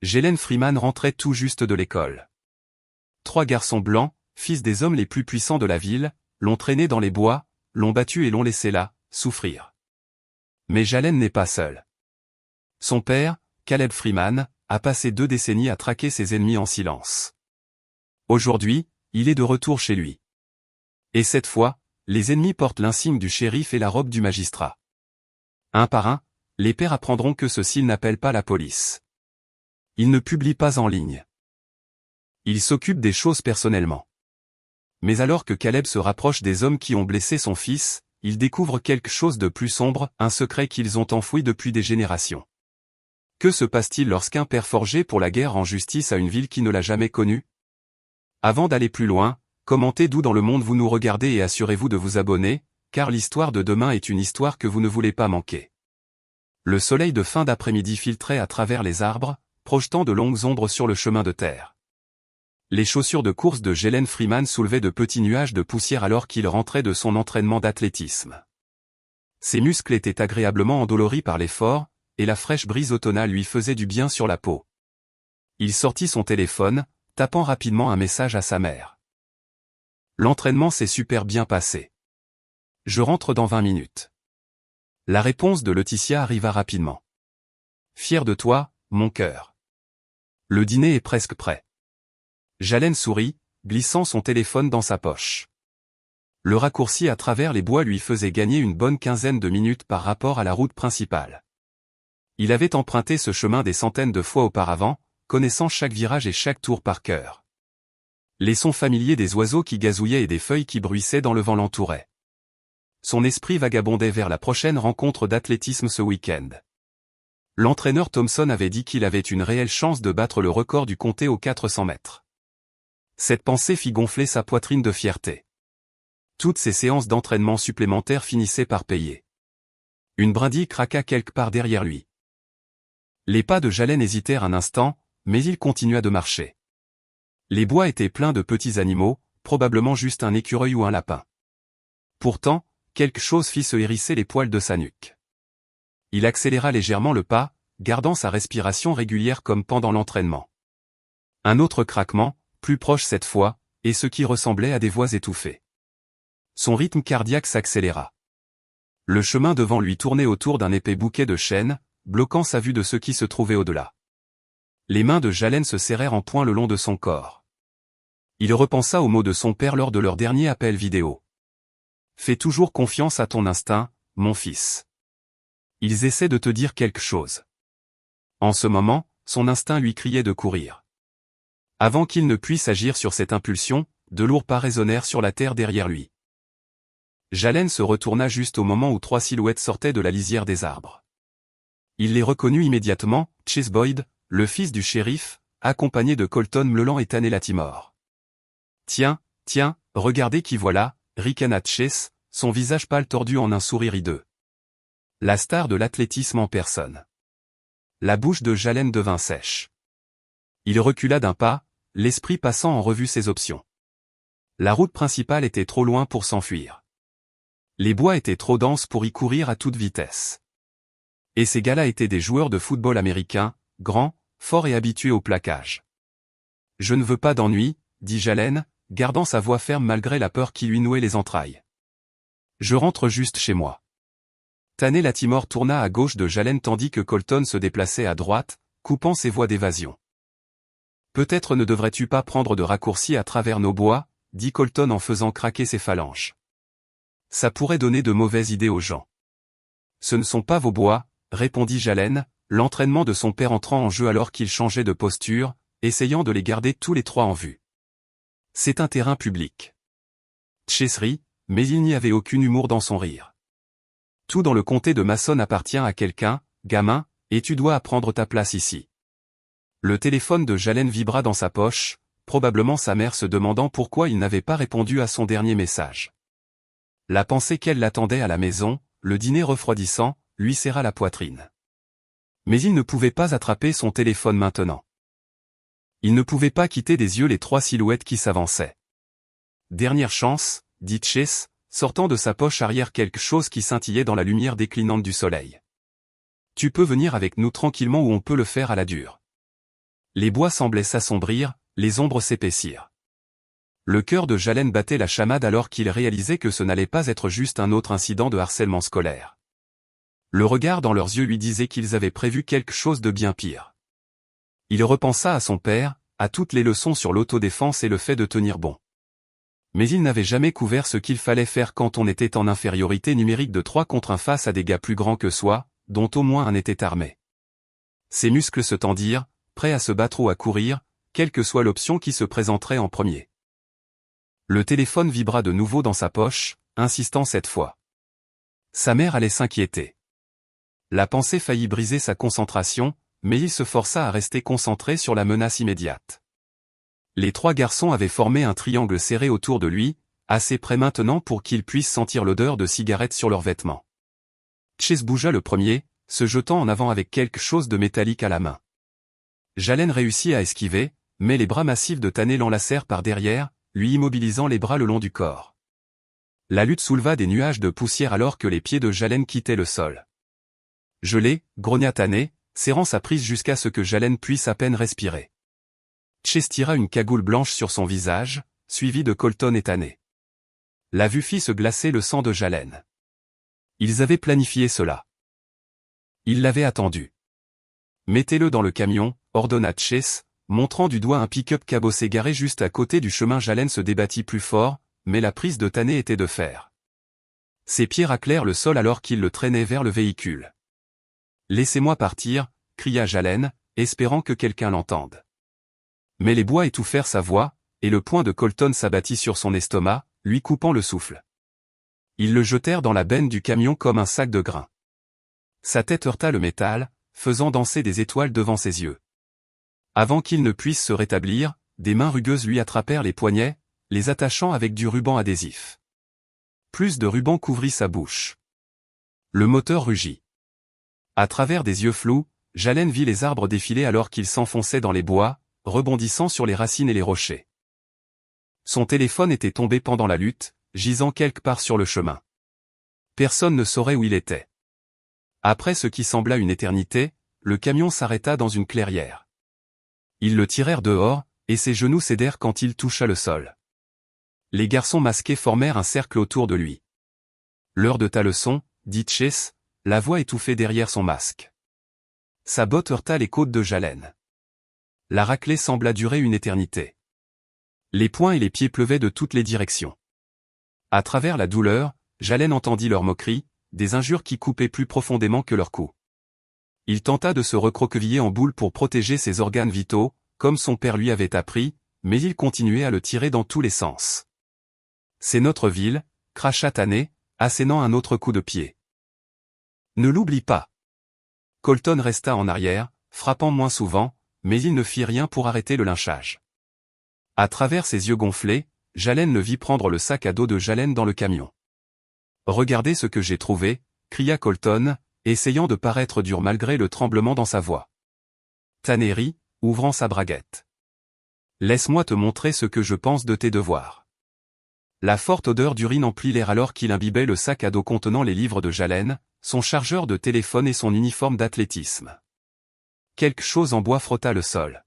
Jalen Freeman rentrait tout juste de l'école. 3 garçons blancs, fils des hommes les plus puissants de la ville, l'ont traîné dans les bois, l'ont battu et l'ont laissé là, souffrir. Mais Jalen n'est pas seul. Son père, Caleb Freeman, a passé 2 décennies à traquer ses ennemis en silence. Aujourd'hui, il est de retour chez lui. Et cette fois, les ennemis portent l'insigne du shérif et la robe du magistrat. Un par un, les pères apprendront que ceux-ci n'appellent pas la police. Ils ne publient pas en ligne. Ils s'occupent des choses personnellement. Mais alors que Caleb se rapproche des hommes qui ont blessé son fils, il découvre quelque chose de plus sombre, un secret qu'ils ont enfoui depuis des générations. Que se passe-t-il lorsqu'un père forgé pour la guerre rend justice à une ville qui ne l'a jamais connue? Avant d'aller plus loin, commentez d'où dans le monde vous nous regardez et assurez-vous de vous abonner, car l'histoire de demain est une histoire que vous ne voulez pas manquer. Le soleil de fin d'après-midi filtrait à travers les arbres, projetant de longues ombres sur le chemin de terre. Les chaussures de course de Jalen Freeman soulevaient de petits nuages de poussière alors qu'il rentrait de son entraînement d'athlétisme. Ses muscles étaient agréablement endoloris par l'effort, et la fraîche brise automnale lui faisait du bien sur la peau. Il sortit son téléphone, tapant rapidement un message à sa mère. L'entraînement s'est super bien passé. Je rentre dans 20 minutes. La réponse de Laetitia arriva rapidement. Fier de toi, mon cœur. Le dîner est presque prêt. Jalen sourit, glissant son téléphone dans sa poche. Le raccourci à travers les bois lui faisait gagner une bonne quinzaine de minutes par rapport à la route principale. Il avait emprunté ce chemin des centaines de fois auparavant, connaissant chaque virage et chaque tour par cœur. Les sons familiers des oiseaux qui gazouillaient et des feuilles qui bruissaient dans le vent l'entouraient. Son esprit vagabondait vers la prochaine rencontre d'athlétisme ce week-end. L'entraîneur Thompson avait dit qu'il avait une réelle chance de battre le record du comté aux 400 mètres. Cette pensée fit gonfler sa poitrine de fierté. Toutes ces séances d'entraînement supplémentaires finissaient par payer. Une brindille craqua quelque part derrière lui. Les pas de Jalen hésitèrent un instant, mais il continua de marcher. Les bois étaient pleins de petits animaux, probablement juste un écureuil ou un lapin. Pourtant, quelque chose fit se hérisser les poils de sa nuque. Il accéléra légèrement le pas, gardant sa respiration régulière comme pendant l'entraînement. Un autre craquement, plus proche cette fois, et ce qui ressemblait à des voix étouffées. Son rythme cardiaque s'accéléra. Le chemin devant lui tournait autour d'un épais bouquet de chênes, bloquant sa vue de ce qui se trouvait au-delà. Les mains de Jalen se serrèrent en poing le long de son corps. Il repensa aux mots de son père lors de leur dernier appel vidéo. « Fais toujours confiance à ton instinct, mon fils. Ils essaient de te dire quelque chose. » En ce moment, son instinct lui criait de courir. Avant qu'il ne puisse agir sur cette impulsion, de lourds pas résonnèrent sur la terre derrière lui. Jalen se retourna juste au moment où 3 silhouettes sortaient de la lisière des arbres. Il les reconnut immédiatement, Chase Boyd, le fils du shérif, accompagné de Colton Mleland et Tanner Latimore. « Tiens, regardez qui voilà », ricana Chase, son visage pâle tordu en un sourire hideux. La star de l'athlétisme en personne. La bouche de Jalen devint sèche. Il recula d'un pas, l'esprit passant en revue ses options. La route principale était trop loin pour s'enfuir. Les bois étaient trop denses pour y courir à toute vitesse. Et ces gars-là étaient des joueurs de football américains, grands, forts et habitués au plaquage. « Je ne veux pas d'ennui », dit Jalen, gardant sa voix ferme malgré la peur qui lui nouait les entrailles. « Je rentre juste chez moi. » Tanner Latimore tourna à gauche de Jalen tandis que Colton se déplaçait à droite, coupant ses voies d'évasion. « Peut-être ne devrais-tu pas prendre de raccourcis à travers nos bois, dit Colton en faisant craquer ses phalanges. Ça pourrait donner de mauvaises idées aux gens. Ce ne sont pas vos bois, répondit Jalen, l'entraînement de son père entrant en jeu alors qu'il changeait de posture, essayant de les garder tous les trois en vue. C'est un terrain public. Chase rit, mais il n'y avait aucun humour dans son rire. Tout dans le comté de Mason appartient à quelqu'un, gamin, et tu dois apprendre ta place ici. Le téléphone de Jalen vibra dans sa poche, probablement sa mère se demandant pourquoi il n'avait pas répondu à son dernier message. La pensée qu'elle l'attendait à la maison, le dîner refroidissant, lui serra la poitrine. Mais il ne pouvait pas attraper son téléphone maintenant. Il ne pouvait pas quitter des yeux les 3 silhouettes qui s'avançaient. Dernière chance, dit Chase, sortant de sa poche arrière quelque chose qui scintillait dans la lumière déclinante du soleil. Tu peux venir avec nous tranquillement ou on peut le faire à la dure. Les bois semblaient s'assombrir, les ombres s'épaissir. Le cœur de Jalen battait la chamade alors qu'il réalisait que ce n'allait pas être juste un autre incident de harcèlement scolaire. Le regard dans leurs yeux lui disait qu'ils avaient prévu quelque chose de bien pire. Il repensa à son père, à toutes les leçons sur l'autodéfense et le fait de tenir bon. Mais il n'avait jamais couvert ce qu'il fallait faire quand on était en infériorité numérique de 3 contre 1 face à des gars plus grands que soi, dont au moins un était armé. Ses muscles se tendirent, prêts à se battre ou à courir, quelle que soit l'option qui se présenterait en premier. Le téléphone vibra de nouveau dans sa poche, insistant cette fois. Sa mère allait s'inquiéter. La pensée faillit briser sa concentration, mais il se força à rester concentré sur la menace immédiate. Les 3 garçons avaient formé un triangle serré autour de lui, assez près maintenant pour qu'ils puissent sentir l'odeur de cigarettes sur leurs vêtements. Chase bougea le premier, se jetant en avant avec quelque chose de métallique à la main. Jalen réussit à esquiver, mais les bras massifs de Tanné l'enlacèrent par derrière, lui immobilisant les bras le long du corps. La lutte souleva des nuages de poussière alors que les pieds de Jalen quittaient le sol. Gelé, grogna Tanné, serrant sa prise jusqu'à ce que Jalen puisse à peine respirer. Chase tira une cagoule blanche sur son visage, suivi de Colton et Tanné. La vue fit se glacer le sang de Jalen. Ils avaient planifié cela. Ils l'avaient attendu. Mettez-le dans le camion, ordonna Chase, montrant du doigt un pick-up cabossé garé juste à côté du chemin. Jalen se débattit plus fort, mais la prise de Tanné était de fer. Ses pieds raclèrent le sol alors qu'il le traînait vers le véhicule. « Laissez-moi partir », cria Jalen, espérant que quelqu'un l'entende. Mais les bois étouffèrent sa voix, et le poing de Colton s'abattit sur son estomac, lui coupant le souffle. Ils le jetèrent dans la benne du camion comme un sac de grains. Sa tête heurta le métal, faisant danser des étoiles devant ses yeux. Avant qu'il ne puisse se rétablir, des mains rugueuses lui attrapèrent les poignets, les attachant avec du ruban adhésif. Plus de ruban couvrit sa bouche. Le moteur rugit. À travers des yeux flous, Jalen vit les arbres défiler alors qu'il s'enfonçait dans les bois, rebondissant sur les racines et les rochers. Son téléphone était tombé pendant la lutte, gisant quelque part sur le chemin. Personne ne saurait où il était. Après ce qui sembla une éternité, le camion s'arrêta dans une clairière. Ils le tirèrent dehors, et ses genoux cédèrent quand il toucha le sol. Les garçons masqués formèrent un cercle autour de lui. « L'heure de ta leçon », dit Chase, la voix étouffée derrière son masque. Sa botte heurta les côtes de Jalen. La raclée sembla durer une éternité. Les poings et les pieds pleuvaient de toutes les directions. À travers la douleur, Jalen entendit leurs moqueries, des injures qui coupaient plus profondément que leurs coups. Il tenta de se recroqueviller en boule pour protéger ses organes vitaux, comme son père lui avait appris, mais il continuait à le tirer dans tous les sens. « C'est notre ville », cracha Tanné, assénant un autre coup de pied. « Ne l'oublie pas. » Colton resta en arrière, frappant moins souvent, mais il ne fit rien pour arrêter le lynchage. À travers ses yeux gonflés, Jalen le vit prendre le sac à dos de Jalen dans le camion. « Regardez ce que j'ai trouvé », cria Colton, essayant de paraître dur malgré le tremblement dans sa voix. Tanné rit, ouvrant sa braguette. « Laisse-moi te montrer ce que je pense de tes devoirs. » La forte odeur d'urine emplit l'air alors qu'il imbibait le sac à dos contenant les livres de Jalen, son chargeur de téléphone et son uniforme d'athlétisme. Quelque chose en bois frotta le sol.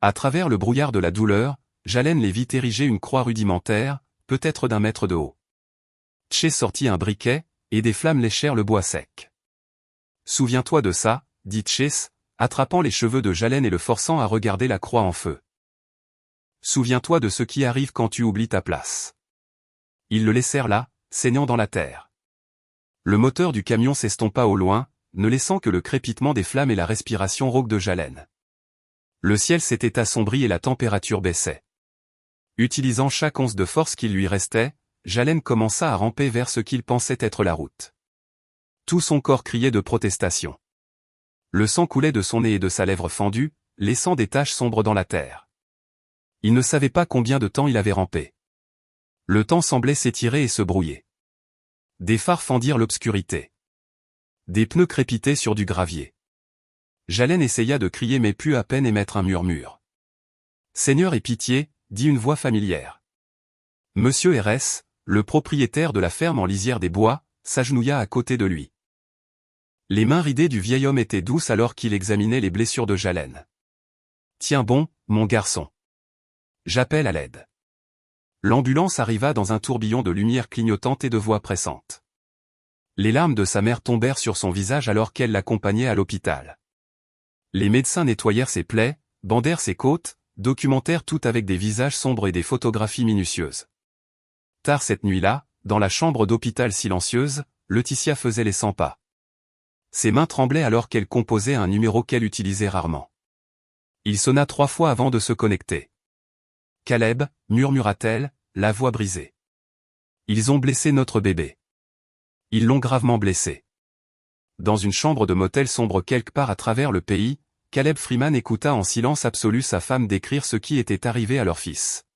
À travers le brouillard de la douleur, Jalen les vit ériger une croix rudimentaire, peut-être d'1 mètre de haut. Chase sortit un briquet, et des flammes léchèrent le bois sec. « Souviens-toi de ça », dit Chase, attrapant les cheveux de Jalen et le forçant à regarder la croix en feu. « Souviens-toi de ce qui arrive quand tu oublies ta place. » Ils le laissèrent là, saignant dans la terre. Le moteur du camion s'estompa au loin, ne laissant que le crépitement des flammes et la respiration rauque de Jalen. Le ciel s'était assombri et la température baissait. Utilisant chaque once de force qui lui restait, Jalen commença à ramper vers ce qu'il pensait être la route. Tout son corps criait de protestation. Le sang coulait de son nez et de sa lèvre fendue, laissant des taches sombres dans la terre. Il ne savait pas combien de temps il avait rampé. Le temps semblait s'étirer et se brouiller. Des phares fendirent l'obscurité. Des pneus crépitaient sur du gravier. Jalen essaya de crier mais put à peine émettre un murmure. « Seigneur aie pitié », dit une voix familière. Monsieur R.S., le propriétaire de la ferme en lisière des bois, s'agenouilla à côté de lui. Les mains ridées du vieil homme étaient douces alors qu'il examinait les blessures de Jalen. Tiens bon, mon garçon. J'appelle à l'aide. L'ambulance arriva dans un tourbillon de lumière clignotante et de voix pressantes. Les larmes de sa mère tombèrent sur son visage alors qu'elle l'accompagnait à l'hôpital. Les médecins nettoyèrent ses plaies, bandèrent ses côtes, documentèrent tout avec des visages sombres et des photographies minutieuses. Tard cette nuit-là, dans la chambre d'hôpital silencieuse, Laetitia faisait les 100 pas. Ses mains tremblaient alors qu'elle composait un numéro qu'elle utilisait rarement. Il sonna 3 fois avant de se connecter. « Caleb » murmura-t-elle, la voix brisée. « Ils ont blessé notre bébé. Ils l'ont gravement blessé. » Dans une chambre de motel sombre quelque part à travers le pays, Caleb Freeman écouta en silence absolu sa femme décrire ce qui était arrivé à leur fils.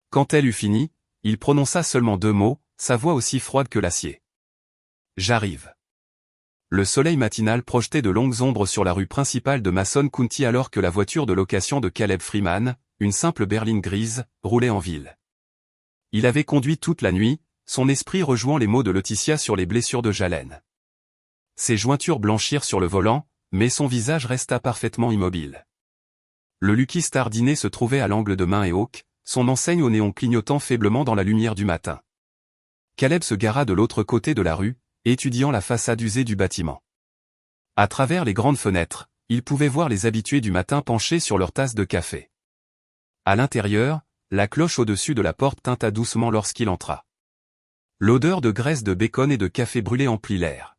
Quand elle eut fini, il prononça seulement 2 mots, sa voix aussi froide que l'acier. « J'arrive. » Le soleil matinal projetait de longues ombres sur la rue principale de Mason County alors que la voiture de location de Caleb Freeman, une simple berline grise, roulait en ville. Il avait conduit toute la nuit, son esprit rejouant les mots de Laetitia sur les blessures de Jalen. Ses jointures blanchirent sur le volant, mais son visage resta parfaitement immobile. Le Lucky Star dîner se trouvait à l'angle de Main et Oak, son enseigne au néon clignotant faiblement dans la lumière du matin. Caleb se gara de l'autre côté de la rue, étudiant la façade usée du bâtiment. À travers les grandes fenêtres, il pouvait voir les habitués du matin penchés sur leur tasse de café. À l'intérieur, la cloche au-dessus de la porte tinta doucement lorsqu'il entra. L'odeur de graisse de bacon et de café brûlé emplit l'air.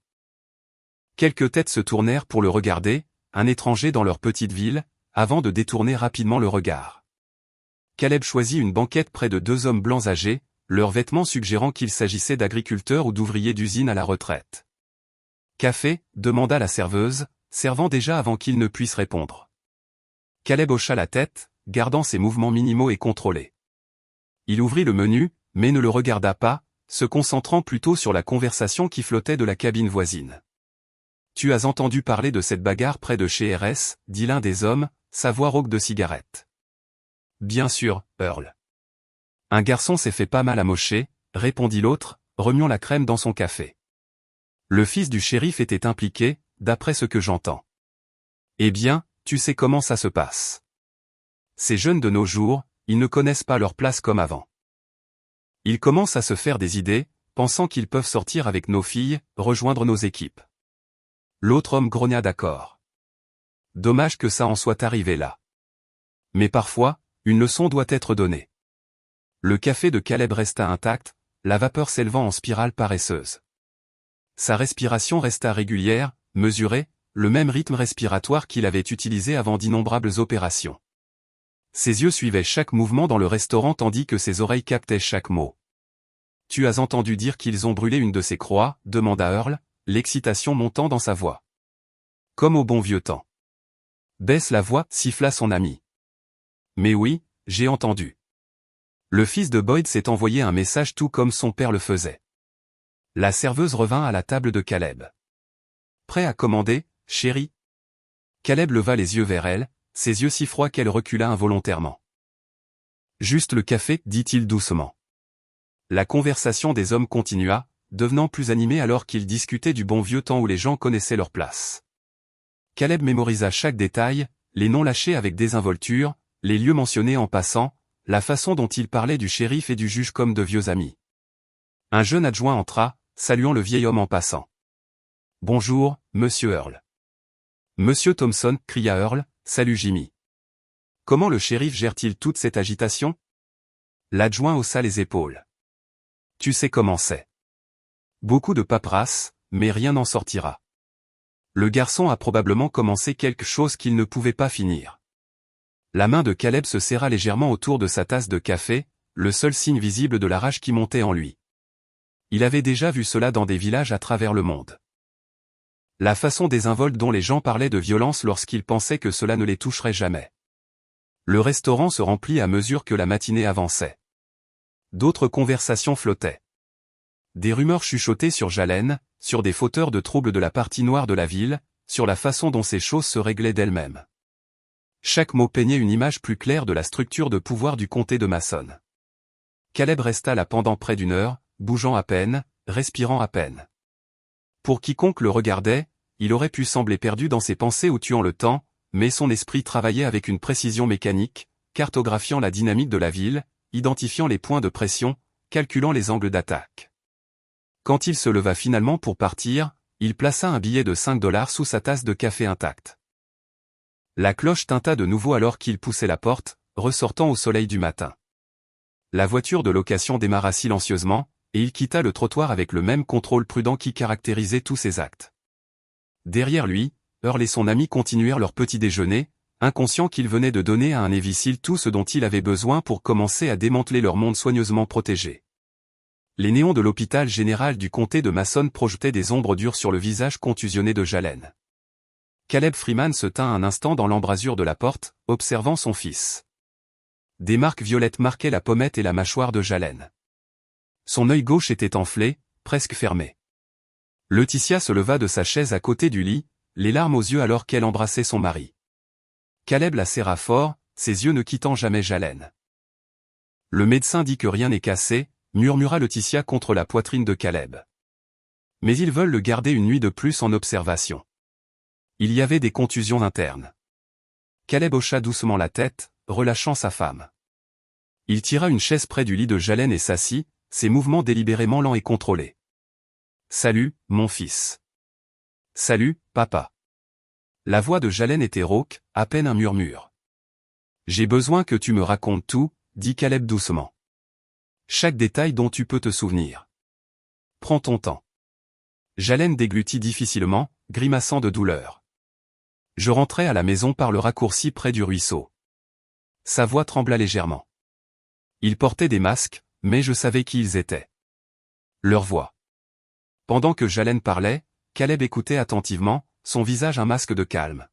Quelques têtes se tournèrent pour le regarder, un étranger dans leur petite ville, avant de détourner rapidement le regard. Caleb choisit une banquette près de 2 hommes blancs âgés, leurs vêtements suggérant qu'il s'agissait d'agriculteurs ou d'ouvriers d'usine à la retraite. « Café » demanda la serveuse, servant déjà avant qu'il ne puisse répondre. Caleb hocha la tête, gardant ses mouvements minimaux et contrôlés. Il ouvrit le menu, mais ne le regarda pas, se concentrant plutôt sur la conversation qui flottait de la cabine voisine. « Tu as entendu parler de cette bagarre près de chez RS, dit l'un des hommes, sa voix rauque de cigarette. « Bien sûr, Earl. Un garçon s'est fait pas mal amocher, répondit l'autre, remuant la crème dans son café. Le fils du shérif était impliqué, d'après ce que j'entends. Eh bien, tu sais comment ça se passe. Ces jeunes de nos jours, ils ne connaissent pas leur place comme avant. Ils commencent à se faire des idées, pensant qu'ils peuvent sortir avec nos filles, rejoindre nos équipes. L'autre homme grogna d'accord. Dommage que ça en soit arrivé là. Mais parfois, une leçon doit être donnée. Le café de Caleb resta intact, la vapeur s'élevant en spirale paresseuse. Sa respiration resta régulière, mesurée, le même rythme respiratoire qu'il avait utilisé avant d'innombrables opérations. Ses yeux suivaient chaque mouvement dans le restaurant tandis que ses oreilles captaient chaque mot. « Tu as entendu dire qu'ils ont brûlé une de ces croix ?» demanda Earl, l'excitation montant dans sa voix. « Comme au bon vieux temps. »« Baisse la voix » siffla son ami. « Mais oui, j'ai entendu. » Le fils de Boyd s'est envoyé un message tout comme son père le faisait. La serveuse revint à la table de Caleb. « Prêt à commander, chérie ?» Caleb leva les yeux vers elle, ses yeux si froids qu'elle recula involontairement. « Juste le café, dit-il doucement. » La conversation des hommes continua, devenant plus animée alors qu'ils discutaient du bon vieux temps où les gens connaissaient leur place. Caleb mémorisa chaque détail, les noms lâchés avec désinvolture, les lieux mentionnés en passant, la façon dont il parlait du shérif et du juge comme de vieux amis. Un jeune adjoint entra, saluant le vieil homme en passant. « Bonjour, monsieur Earl. »« Monsieur Thompson » cria Earl, « Salut Jimmy. »« Comment le shérif gère-t-il toute cette agitation ?» L'adjoint haussa les épaules. « Tu sais comment c'est. Beaucoup de paperasse, mais rien n'en sortira. Le garçon a probablement commencé quelque chose qu'il ne pouvait pas finir. » La main de Caleb se serra légèrement autour de sa tasse de café, le seul signe visible de la rage qui montait en lui. Il avait déjà vu cela dans des villages à travers le monde. La façon désinvolte dont les gens parlaient de violence lorsqu'ils pensaient que cela ne les toucherait jamais. Le restaurant se remplit à mesure que la matinée avançait. D'autres conversations flottaient. Des rumeurs chuchotaient sur Jalen, sur des fauteurs de troubles de la partie noire de la ville, sur la façon dont ces choses se réglaient d'elles-mêmes. Chaque mot peignait une image plus claire de la structure de pouvoir du comté de Mason. Caleb resta là pendant près d'1 heure, bougeant à peine, respirant à peine. Pour quiconque le regardait, il aurait pu sembler perdu dans ses pensées ou tuant le temps, mais son esprit travaillait avec une précision mécanique, cartographiant la dynamique de la ville, identifiant les points de pression, calculant les angles d'attaque. Quand il se leva finalement pour partir, il plaça un billet de 5 $ sous sa tasse de café intacte. La cloche tinta de nouveau alors qu'il poussait la porte, ressortant au soleil du matin. La voiture de location démarra silencieusement, et il quitta le trottoir avec le même contrôle prudent qui caractérisait tous ses actes. Derrière lui, Earl et son ami continuèrent leur petit déjeuner, inconscients qu'ils venaient de donner à un Névicile tout ce dont il avait besoin pour commencer à démanteler leur monde soigneusement protégé. Les néons de l'hôpital général du comté de Mason projetaient des ombres dures sur le visage contusionné de Jalen. Caleb Freeman se tint un instant dans l'embrasure de la porte, observant son fils. Des marques violettes marquaient la pommette et la mâchoire de Jalen. Son œil gauche était enflé, presque fermé. Laetitia se leva de sa chaise à côté du lit, les larmes aux yeux alors qu'elle embrassait son mari. Caleb la serra fort, ses yeux ne quittant jamais Jalen. Le médecin dit que rien n'est cassé, murmura Laetitia contre la poitrine de Caleb. Mais ils veulent le garder une nuit de plus en observation. Il y avait des contusions internes. Caleb hocha doucement la tête, relâchant sa femme. Il tira une chaise près du lit de Jalen et s'assit, ses mouvements délibérément lents et contrôlés. « Salut, mon fils. »« Salut, papa. » La voix de Jalen était rauque, à peine un murmure. « J'ai besoin que tu me racontes tout, » dit Caleb doucement. « Chaque détail dont tu peux te souvenir. Prends ton temps. » Jalen déglutit difficilement, grimaçant de douleur. « Je rentrais à la maison par le raccourci près du ruisseau. » Sa voix trembla légèrement. Ils portaient des masques, mais je savais qui ils étaient. Leur voix. Pendant que Jalen parlait, Caleb écoutait attentivement, son visage un masque de calme.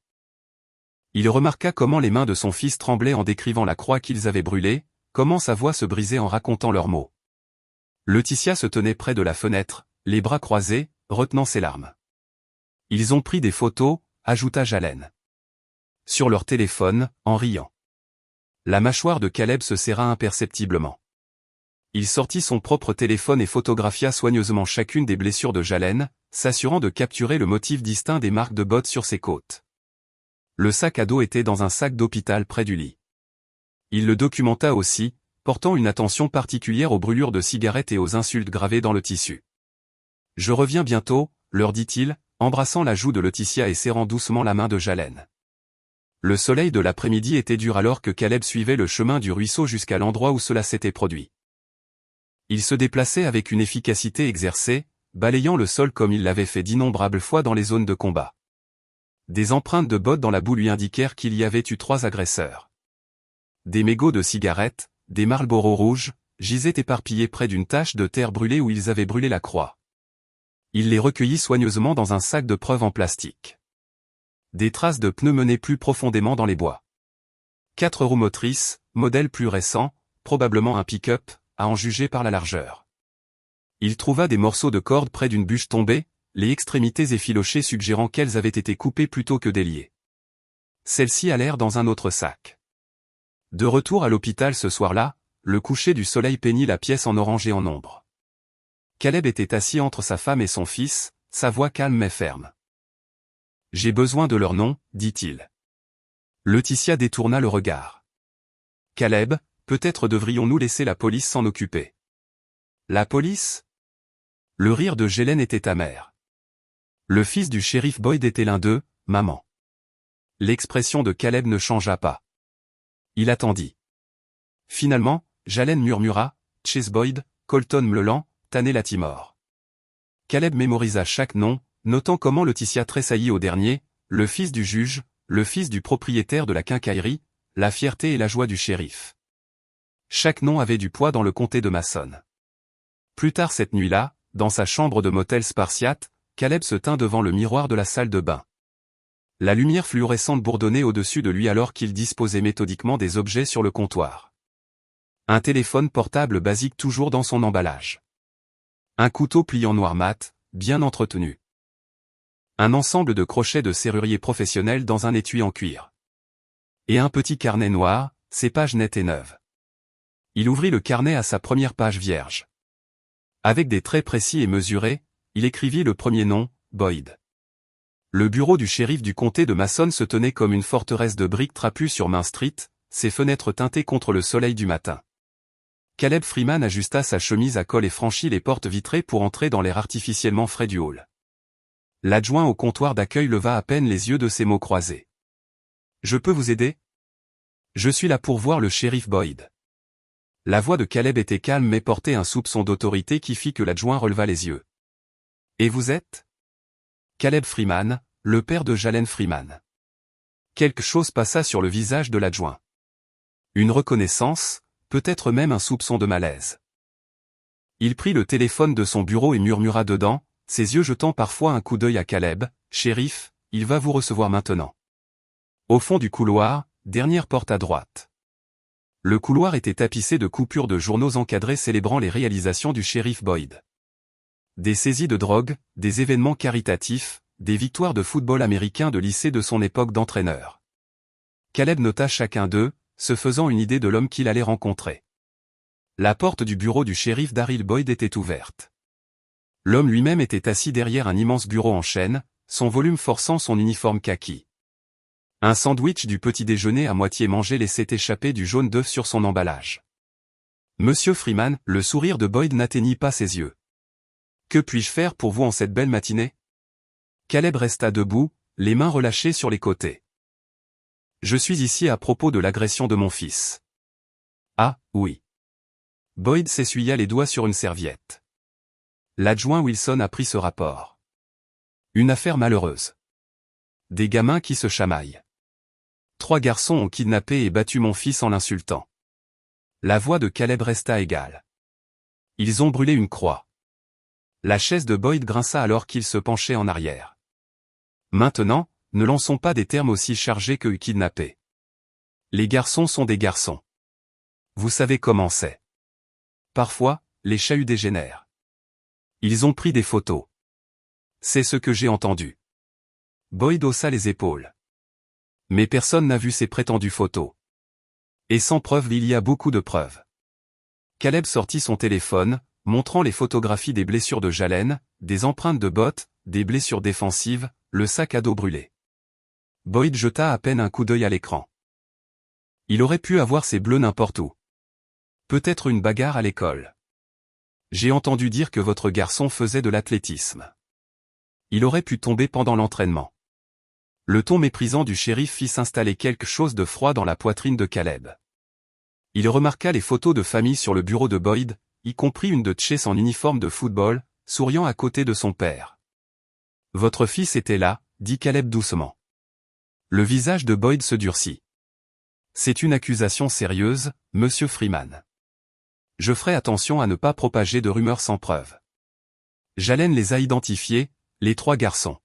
Il remarqua comment les mains de son fils tremblaient en décrivant la croix qu'ils avaient brûlée, comment sa voix se brisait en racontant leurs mots. Laetitia se tenait près de la fenêtre, les bras croisés, retenant ses larmes. Ils ont pris des photos, ajouta Jalen. Sur leur téléphone, en riant. La mâchoire de Caleb se serra imperceptiblement. Il sortit son propre téléphone et photographia soigneusement chacune des blessures de Jalen, s'assurant de capturer le motif distinct des marques de bottes sur ses côtes. Le sac à dos était dans un sac d'hôpital près du lit. Il le documenta aussi, portant une attention particulière aux brûlures de cigarettes et aux insultes gravées dans le tissu. « Je reviens bientôt », leur dit-il, embrassant la joue de Laetitia et serrant doucement la main de Jalen. Le soleil de l'après-midi était dur alors que Caleb suivait le chemin du ruisseau jusqu'à l'endroit où cela s'était produit. Il se déplaçait avec une efficacité exercée, balayant le sol comme il l'avait fait d'innombrables fois dans les zones de combat. Des empreintes de bottes dans la boue lui indiquèrent qu'il y avait eu 3 agresseurs. Des mégots de cigarettes, des Marlboro rouges, gisaient éparpillés près d'une tache de terre brûlée où ils avaient brûlé la croix. Il les recueillit soigneusement dans un sac de preuve en plastique. Des traces de pneus menaient plus profondément dans les bois. 4 roues motrices, modèle plus récent, probablement un pick-up, à en juger par la largeur. Il trouva des morceaux de corde près d'une bûche tombée, les extrémités effilochées suggérant qu'elles avaient été coupées plutôt que déliées. Celles-ci allèrent dans un autre sac. De retour à l'hôpital ce soir-là, le coucher du soleil peignit la pièce en orange et en ombre. Caleb était assis entre sa femme et son fils, sa voix calme mais ferme. « J'ai besoin de leur nom, dit-il. » Laetitia détourna le regard. « Caleb, peut-être devrions-nous laisser la police s'en occuper. » « La police ?» Le rire de Jalen était amer. Le fils du shérif Boyd était l'un d'eux, maman. L'expression de Caleb ne changea pas. Il attendit. Finalement, Jalen murmura, « Chase Boyd, Colton Mleland, Tanner Latimore. » Caleb mémorisa chaque nom, notant comment Laetitia tressaillit au dernier, le fils du juge, le fils du propriétaire de la quincaillerie, la fierté et la joie du shérif. Chaque nom avait du poids dans le comté de Mason. Plus tard cette nuit-là, dans sa chambre de motel spartiate, Caleb se tint devant le miroir de la salle de bain. La lumière fluorescente bourdonnait au-dessus de lui alors qu'il disposait méthodiquement des objets sur le comptoir. Un téléphone portable basique toujours dans son emballage. Un couteau pliant noir mat, bien entretenu. Un ensemble de crochets de serrurier professionnel dans un étui en cuir. Et un petit carnet noir, ses pages nettes et neuves. Il ouvrit le carnet à sa première page vierge. Avec des traits précis et mesurés, il écrivit le premier nom, Boyd. Le bureau du shérif du comté de Mason se tenait comme une forteresse de briques trapues sur Main Street, ses fenêtres teintées contre le soleil du matin. Caleb Freeman ajusta sa chemise à col et franchit les portes vitrées pour entrer dans l'air artificiellement frais du hall. L'adjoint au comptoir d'accueil leva à peine les yeux de ses mots croisés. « Je peux vous aider ? Je suis là pour voir le shérif Boyd. » La voix de Caleb était calme mais portait un soupçon d'autorité qui fit que l'adjoint releva les yeux. « Et vous êtes ? » Caleb Freeman, le père de Jalen Freeman. Quelque chose passa sur le visage de l'adjoint. Une reconnaissance, peut-être même un soupçon de malaise. Il prit le téléphone de son bureau et murmura dedans, ses yeux jetant parfois un coup d'œil à Caleb. « Shérif, il va vous recevoir maintenant. » Au fond du couloir, dernière porte à droite. Le couloir était tapissé de coupures de journaux encadrés célébrant les réalisations du shérif Boyd. Des saisies de drogue, des événements caritatifs, des victoires de football américain de lycée de son époque d'entraîneur. Caleb nota chacun d'eux, se faisant une idée de l'homme qu'il allait rencontrer. La porte du bureau du shérif Daryl Boyd était ouverte. L'homme lui-même était assis derrière un immense bureau en chêne, son volume forçant son uniforme kaki. Un sandwich du petit déjeuner à moitié mangé laissait échapper du jaune d'œuf sur son emballage. Monsieur Freeman, le sourire de Boyd n'atteignit pas ses yeux. « Que puis-je faire pour vous en cette belle matinée ?» Caleb resta debout, les mains relâchées sur les côtés. « Je suis ici à propos de l'agression de mon fils. »« Ah, oui. » Boyd s'essuya les doigts sur une serviette. L'adjoint Wilson a pris ce rapport. Une affaire malheureuse. Des gamins qui se chamaillent. 3 garçons ont kidnappé et battu mon fils en l'insultant. La voix de Caleb resta égale. Ils ont brûlé une croix. La chaise de Boyd grinça alors qu'il se penchait en arrière. Maintenant, ne lançons pas des termes aussi chargés que kidnapper. Les garçons sont des garçons. Vous savez comment c'est. Parfois, les chahuts dégénèrent. Ils ont pris des photos. C'est ce que j'ai entendu. Boyd haussa les épaules. Mais personne n'a vu ces prétendues photos. Et sans preuve, il y a beaucoup de preuves. Caleb sortit son téléphone, montrant les photographies des blessures de Jalen, des empreintes de bottes, des blessures défensives, le sac à dos brûlé. Boyd jeta à peine un coup d'œil à l'écran. Il aurait pu avoir ses bleus n'importe où. Peut-être une bagarre à l'école. J'ai entendu dire que votre garçon faisait de l'athlétisme. Il aurait pu tomber pendant l'entraînement. Le ton méprisant du shérif fit s'installer quelque chose de froid dans la poitrine de Caleb. Il remarqua les photos de famille sur le bureau de Boyd, y compris une de Chase en uniforme de football, souriant à côté de son père. « Votre fils était là », dit Caleb doucement. Le visage de Boyd se durcit. « C'est une accusation sérieuse, monsieur Freeman. Je ferai attention à ne pas propager de rumeurs sans preuve. » Jalen les a identifiés, les 3 garçons.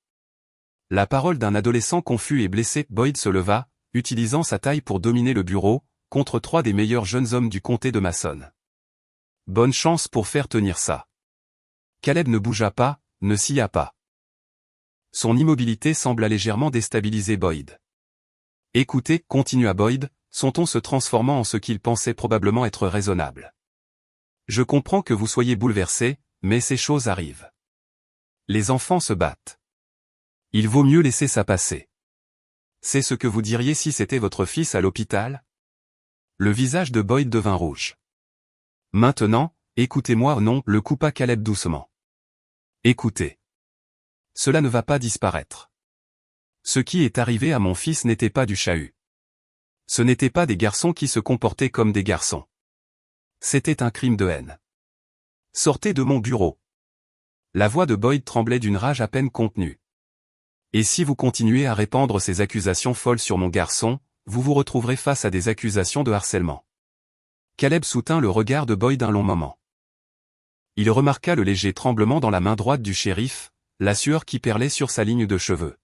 La parole d'un adolescent confus et blessé. Boyd se leva, utilisant sa taille pour dominer le bureau, contre 3 des meilleurs jeunes hommes du comté de Mason. Bonne chance pour faire tenir ça. Caleb ne bougea pas, ne scia pas. Son immobilité sembla légèrement déstabiliser Boyd. Écoutez, continua Boyd, son ton se transformant en ce qu'il pensait probablement être raisonnable. Je comprends que vous soyez bouleversé, mais ces choses arrivent. Les enfants se battent. Il vaut mieux laisser ça passer. C'est ce que vous diriez si c'était votre fils à l'hôpital ? Le visage de Boyd devint rouge. Maintenant, écoutez-moi. Non, le coupa Caleb doucement. Écoutez. Cela ne va pas disparaître. Ce qui est arrivé à mon fils n'était pas du chahut. Ce n'étaient pas des garçons qui se comportaient comme des garçons. C'était un crime de haine. Sortez de mon bureau. La voix de Boyd tremblait d'une rage à peine contenue. Et si vous continuez à répandre ces accusations folles sur mon garçon, vous vous retrouverez face à des accusations de harcèlement. Caleb soutint le regard de Boyd un long moment. Il remarqua le léger tremblement dans la main droite du shérif, la sueur qui perlait sur sa ligne de cheveux.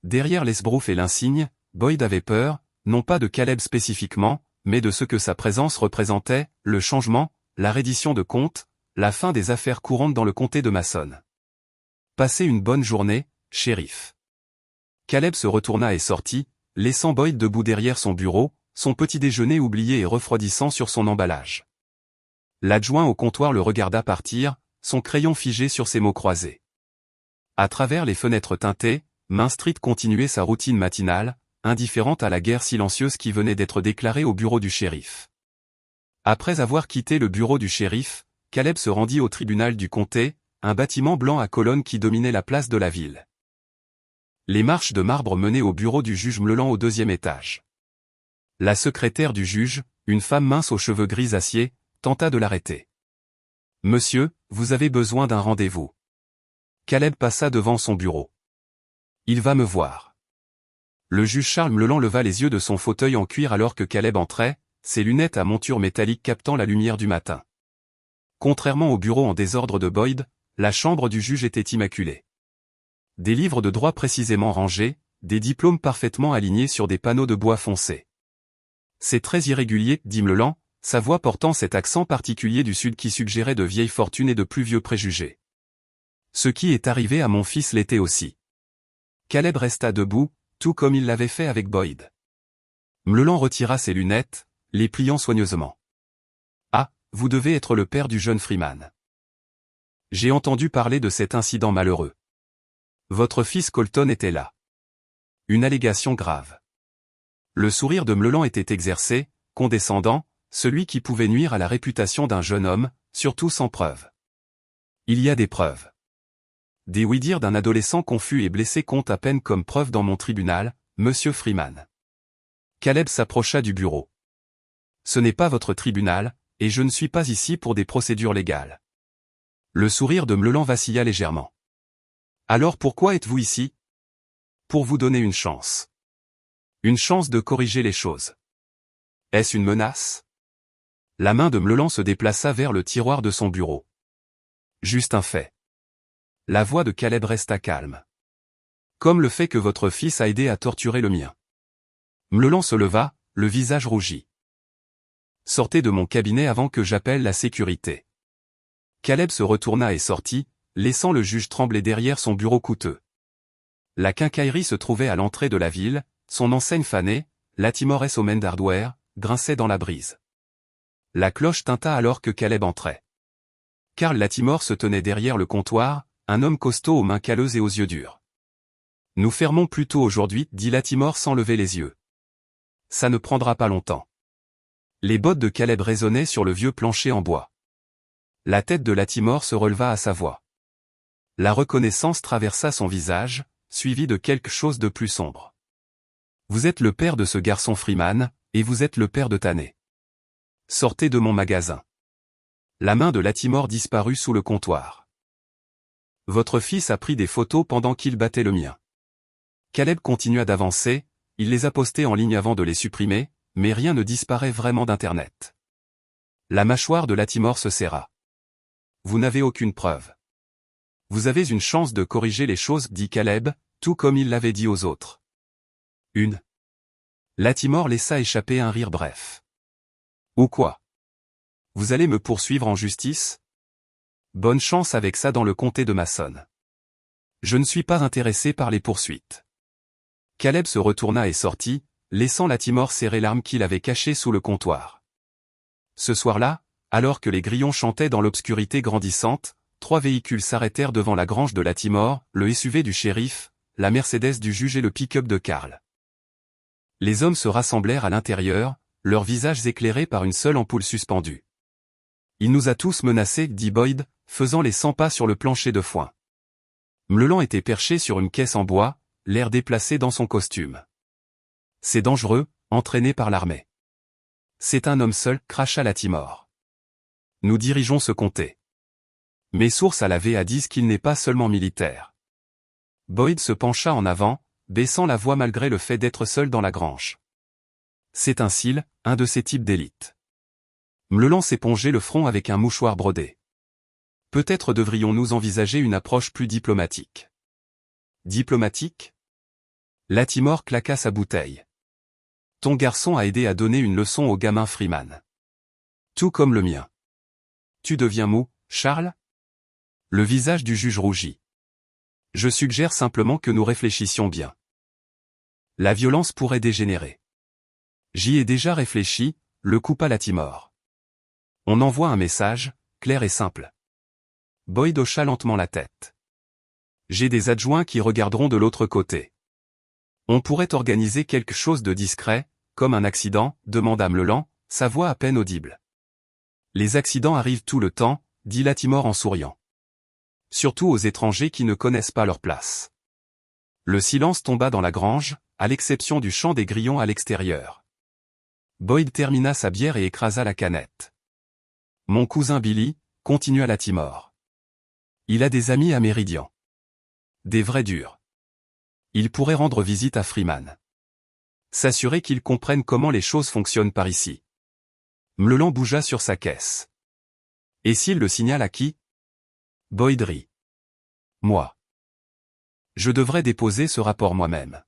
Derrière l'esbrouf et l'insigne, Boyd avait peur, non pas de Caleb spécifiquement, mais de ce que sa présence représentait, le changement, la reddition de comptes, la fin des affaires courantes dans le comté de Mason. Passez une bonne journée, shérif. Caleb se retourna et sortit, laissant Boyd debout derrière son bureau, son petit déjeuner oublié et refroidissant sur son emballage. L'adjoint au comptoir le regarda partir, son crayon figé sur ses mots croisés. À travers les fenêtres teintées, Main Street continuait sa routine matinale, indifférente à la guerre silencieuse qui venait d'être déclarée au bureau du shérif. Après avoir quitté le bureau du shérif, Caleb se rendit au tribunal du comté, un bâtiment blanc à colonnes qui dominait la place de la ville. Les marches de marbre menaient au bureau du juge Mleland au 2e étage. La secrétaire du juge, une femme mince aux cheveux grisaciers, tenta de l'arrêter. « Monsieur, vous avez besoin d'un rendez-vous. » Caleb passa devant son bureau. « Il va me voir. » Le juge Charles Mleland leva les yeux de son fauteuil en cuir alors que Caleb entrait, ses lunettes à monture métallique captant la lumière du matin. Contrairement au bureau en désordre de Boyd, la chambre du juge était immaculée. Des livres de droit précisément rangés, des diplômes parfaitement alignés sur des panneaux de bois foncé. « C'est très irrégulier, dit Mleland, sa voix portant cet accent particulier du Sud qui suggérait de vieilles fortunes et de plus vieux préjugés. Ce qui est arrivé à mon fils l'était aussi. » Caleb resta debout, tout comme il l'avait fait avec Boyd. Mleland retira ses lunettes, les pliant soigneusement. « Ah, vous devez être le père du jeune Freeman. J'ai entendu parler de cet incident malheureux. Votre fils Colton était là. » Une allégation grave. Le sourire de Mleland était exercé, condescendant, celui qui pouvait nuire à la réputation d'un jeune homme, surtout sans preuve. « Il y a des preuves. » Des oui-dire d'un adolescent confus et blessé comptent à peine comme preuve dans mon tribunal, monsieur Freeman. Caleb s'approcha du bureau. « Ce n'est pas votre tribunal, et je ne suis pas ici pour des procédures légales. » Le sourire de Mleland vacilla légèrement. « Alors pourquoi êtes-vous ici ? » »« Pour vous donner une chance. Une chance de corriger les choses. » »« Est-ce une menace ? » La main de Mleland se déplaça vers le tiroir de son bureau. « Juste un fait. » La voix de Caleb resta calme. « Comme le fait que votre fils a aidé à torturer le mien. » Mleland se leva, le visage rougi. « Sortez de mon cabinet avant que j'appelle la sécurité. » Caleb se retourna et sortit, laissant le juge trembler derrière son bureau coûteux. La quincaillerie se trouvait à l'entrée de la ville, son enseigne fanée, Latimore & Omen Hardware, grinçait dans la brise. La cloche tinta alors que Caleb entrait. Carl Latimore se tenait derrière le comptoir, un homme costaud aux mains calleuses et aux yeux durs. « Nous fermons plus tôt aujourd'hui, dit Latimore sans lever les yeux. Ça ne prendra pas longtemps. » Les bottes de Caleb résonnaient sur le vieux plancher en bois. La tête de Latimore se releva à sa voix. La reconnaissance traversa son visage, suivie de quelque chose de plus sombre. « Vous êtes le père de ce garçon Freeman, et vous êtes le père de Tanner. Sortez de mon magasin. » La main de Latimore disparut sous le comptoir. « Votre fils a pris des photos pendant qu'il battait le mien. » Caleb continua d'avancer, il les a postées en ligne avant de les supprimer, mais rien ne disparaît vraiment d'Internet. La mâchoire de Latimore se serra. « Vous n'avez aucune preuve. Vous avez une chance de corriger les choses, dit Caleb, tout comme il l'avait dit aux autres. » Une. Latimore laissa échapper un rire bref. « Ou quoi ? Vous allez me poursuivre en justice ? Bonne chance avec ça dans le comté de Mason. Je ne suis pas intéressé par les poursuites. » Caleb se retourna et sortit, laissant Latimore serrer l'arme qu'il avait cachée sous le comptoir. Ce soir-là, alors que les grillons chantaient dans l'obscurité grandissante, 3 véhicules s'arrêtèrent devant la grange de Latimore, le SUV du shérif, la Mercedes du juge et le pick-up de Carl. Les hommes se rassemblèrent à l'intérieur, leurs visages éclairés par une seule ampoule suspendue. « Il nous a tous menacés, dit Boyd, faisant les 100 pas sur le plancher de foin. Mleland était perché sur une caisse en bois, l'air déplacé dans son costume. « C'est dangereux, entraîné par l'armée. C'est un homme seul, cracha Latimore. Nous dirigeons ce comté. Mes sources à la VA disent qu'il n'est pas seulement militaire. » Boyd se pencha en avant, baissant la voix malgré le fait d'être seul dans la grange. « C'est un SEAL, un de ces types d'élite. » Mleland s'épongeait le front avec un mouchoir brodé. « Peut-être devrions-nous envisager une approche plus diplomatique. » Diplomatique ? Latimore claqua sa bouteille. « Ton garçon a aidé à donner une leçon au gamin Freeman. Tout comme le mien. Tu deviens mou, Charles ? » Le visage du juge rougit. « Je suggère simplement que nous réfléchissions bien. La violence pourrait dégénérer. » J'y ai déjà réfléchi, le coupa Latimore. On envoie un message, clair et simple. Boyd hocha lentement la tête. J'ai des adjoints qui regarderont de l'autre côté. On pourrait organiser quelque chose de discret, comme un accident, demanda Mleland, sa voix à peine audible. Les accidents arrivent tout le temps, dit Latimore en souriant. Surtout aux étrangers qui ne connaissent pas leur place. Le silence tomba dans la grange, à l'exception du chant des grillons à l'extérieur. Boyd termina sa bière et écrasa la canette. Mon cousin Billy, continua Latimore. Il a des amis à Méridian. Des vrais durs. Il pourrait rendre visite à Freeman. S'assurer qu'ils comprennent comment les choses fonctionnent par ici. Mleland bougea sur sa caisse. Et s'il le signale à qui? Boyd rit. Moi. Je devrais déposer ce rapport moi-même.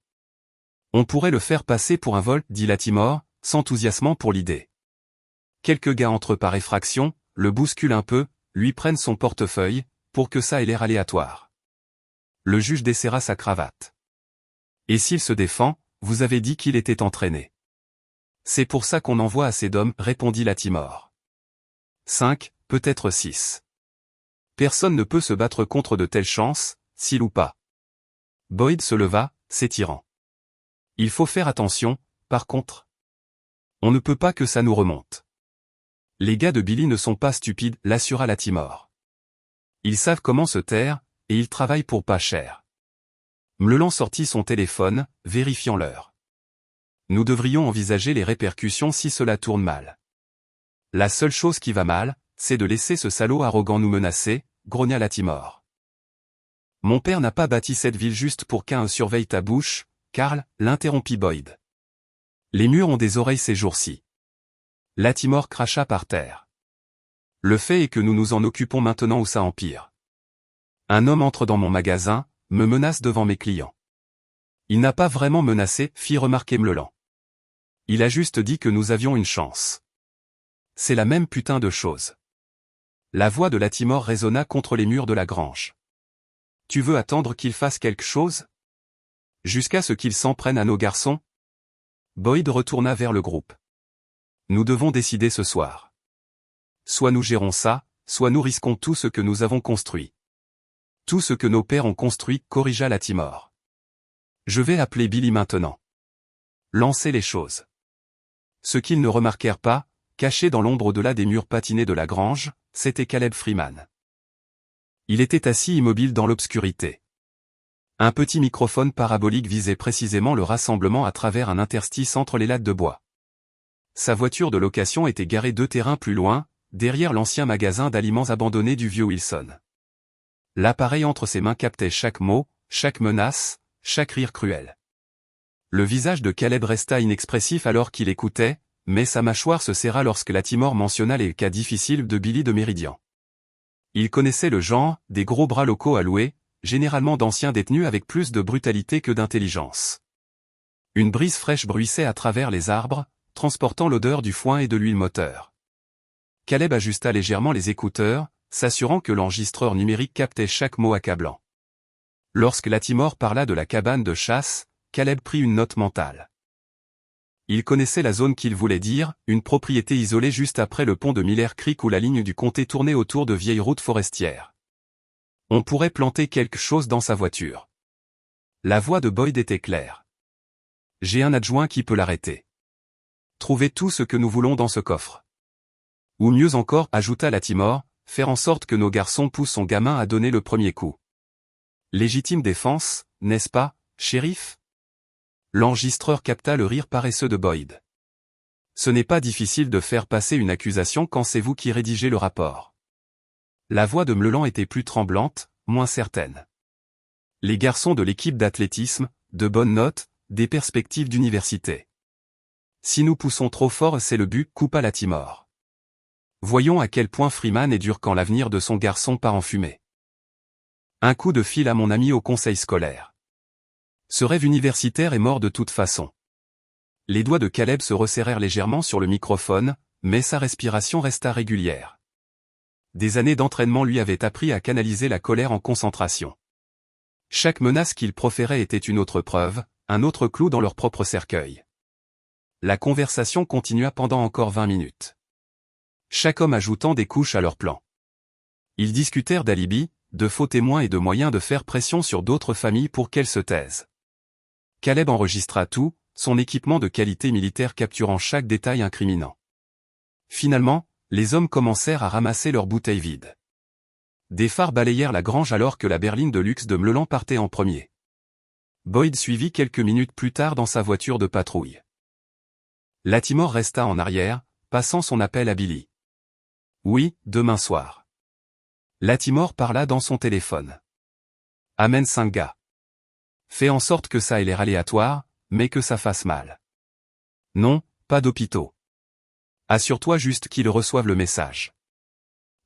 On pourrait le faire passer pour un vol, dit Latimore, s'enthousiasmant pour l'idée. Quelques gars entrent par effraction, le bousculent un peu, lui prennent son portefeuille, pour que ça ait l'air aléatoire. Le juge desserra sa cravate. Et s'il se défend, vous avez dit qu'il était entraîné. C'est pour ça qu'on envoie assez d'hommes, répondit Latimore. 5, peut-être 6. Personne ne peut se battre contre de telles chances, s'il ou pas. Boyd se leva, s'étirant. Il faut faire attention, par contre. On ne peut pas que ça nous remonte. Les gars de Billy ne sont pas stupides, l'assura Latimore. Ils savent comment se taire, et ils travaillent pour pas cher. Mleland sortit son téléphone, vérifiant l'heure. Nous devrions envisager les répercussions si cela tourne mal. La seule chose qui va mal, c'est de laisser ce salaud arrogant nous menacer, grogna Latimore. Mon père n'a pas bâti cette ville juste pour qu'un surveille ta bouche, Karl, l'interrompit Boyd. Les murs ont des oreilles ces jours-ci. Latimore cracha par terre. Le fait est que nous nous en occupons maintenant où ça empire. Un homme entre dans mon magasin, me menace devant mes clients. Il n'a pas vraiment menacé, fit remarquer Mleland. Il a juste dit que nous avions une chance. C'est la même putain de chose. La voix de Latimore résonna contre les murs de la grange. Tu veux attendre qu'il fasse quelque chose? Jusqu'à ce qu'il s'en prenne à nos garçons? Boyd retourna vers le groupe. Nous devons décider ce soir. Soit nous gérons ça, soit nous risquons tout ce que nous avons construit. Tout ce que nos pères ont construit, corrigea Latimore. Je vais appeler Billy maintenant. Lancer les choses. Ce qu'ils ne remarquèrent pas, caché dans l'ombre au-delà des murs patinés de la grange, c'était Caleb Freeman. Il était assis immobile dans l'obscurité. Un petit microphone parabolique visait précisément le rassemblement à travers un interstice entre les lattes de bois. Sa voiture de location était garée 2 terrains plus loin, derrière l'ancien magasin d'aliments abandonné du vieux Wilson. L'appareil entre ses mains captait chaque mot, chaque menace, chaque rire cruel. Le visage de Caleb resta inexpressif alors qu'il écoutait, mais sa mâchoire se serra lorsque Latimore mentionna les cas difficiles de Billy de Méridian. Il connaissait le genre, des gros bras locaux à louer, généralement d'anciens détenus avec plus de brutalité que d'intelligence. Une brise fraîche bruissait à travers les arbres, transportant l'odeur du foin et de l'huile moteur. Caleb ajusta légèrement les écouteurs, s'assurant que l'enregistreur numérique captait chaque mot accablant. Lorsque Latimore parla de la cabane de chasse, Caleb prit une note mentale. Il connaissait la zone qu'il voulait dire, une propriété isolée juste après le pont de Miller Creek où la ligne du comté tournait autour de vieilles routes forestières. On pourrait planter quelque chose dans sa voiture. La voix de Boyd était claire. J'ai un adjoint qui peut l'arrêter. Trouvez tout ce que nous voulons dans ce coffre. Ou mieux encore, ajouta Latimore, faire en sorte que nos garçons poussent son gamin à donner le premier coup. Légitime défense, n'est-ce pas, shérif? L'enregistreur capta le rire paresseux de Boyd. Ce n'est pas difficile de faire passer une accusation quand c'est vous qui rédigez le rapport. La voix de Mleland était plus tremblante, moins certaine. Les garçons de l'équipe d'athlétisme, de bonnes notes, des perspectives d'université. Si nous poussons trop fort, c'est le but, coupa Latimore. Voyons à quel point Freeman est dur quand l'avenir de son garçon part en fumée. Un coup de fil à mon ami au conseil scolaire. Ce rêve universitaire est mort de toute façon. Les doigts de Caleb se resserrèrent légèrement sur le microphone, mais sa respiration resta régulière. Des années d'entraînement lui avaient appris à canaliser la colère en concentration. Chaque menace qu'il proférait était une autre preuve, un autre clou dans leur propre cercueil. La conversation continua pendant encore 20 minutes. Chaque homme ajoutant des couches à leur plan. Ils discutèrent d'alibi, de faux témoins et de moyens de faire pression sur d'autres familles pour qu'elles se taisent. Caleb enregistra tout, son équipement de qualité militaire capturant chaque détail incriminant. Finalement, les hommes commencèrent à ramasser leurs bouteilles vides. Des phares balayèrent la grange alors que la berline de luxe de Meulan partait en premier. Boyd suivit quelques minutes plus tard dans sa voiture de patrouille. Latimore resta en arrière, passant son appel à Billy. « Oui, demain soir. » Latimore parla dans son téléphone. « Amène 5 gars. Fais en sorte que ça ait l'air aléatoire, mais que ça fasse mal. Non, pas d'hôpitaux. Assure-toi juste qu'ils reçoivent le message. »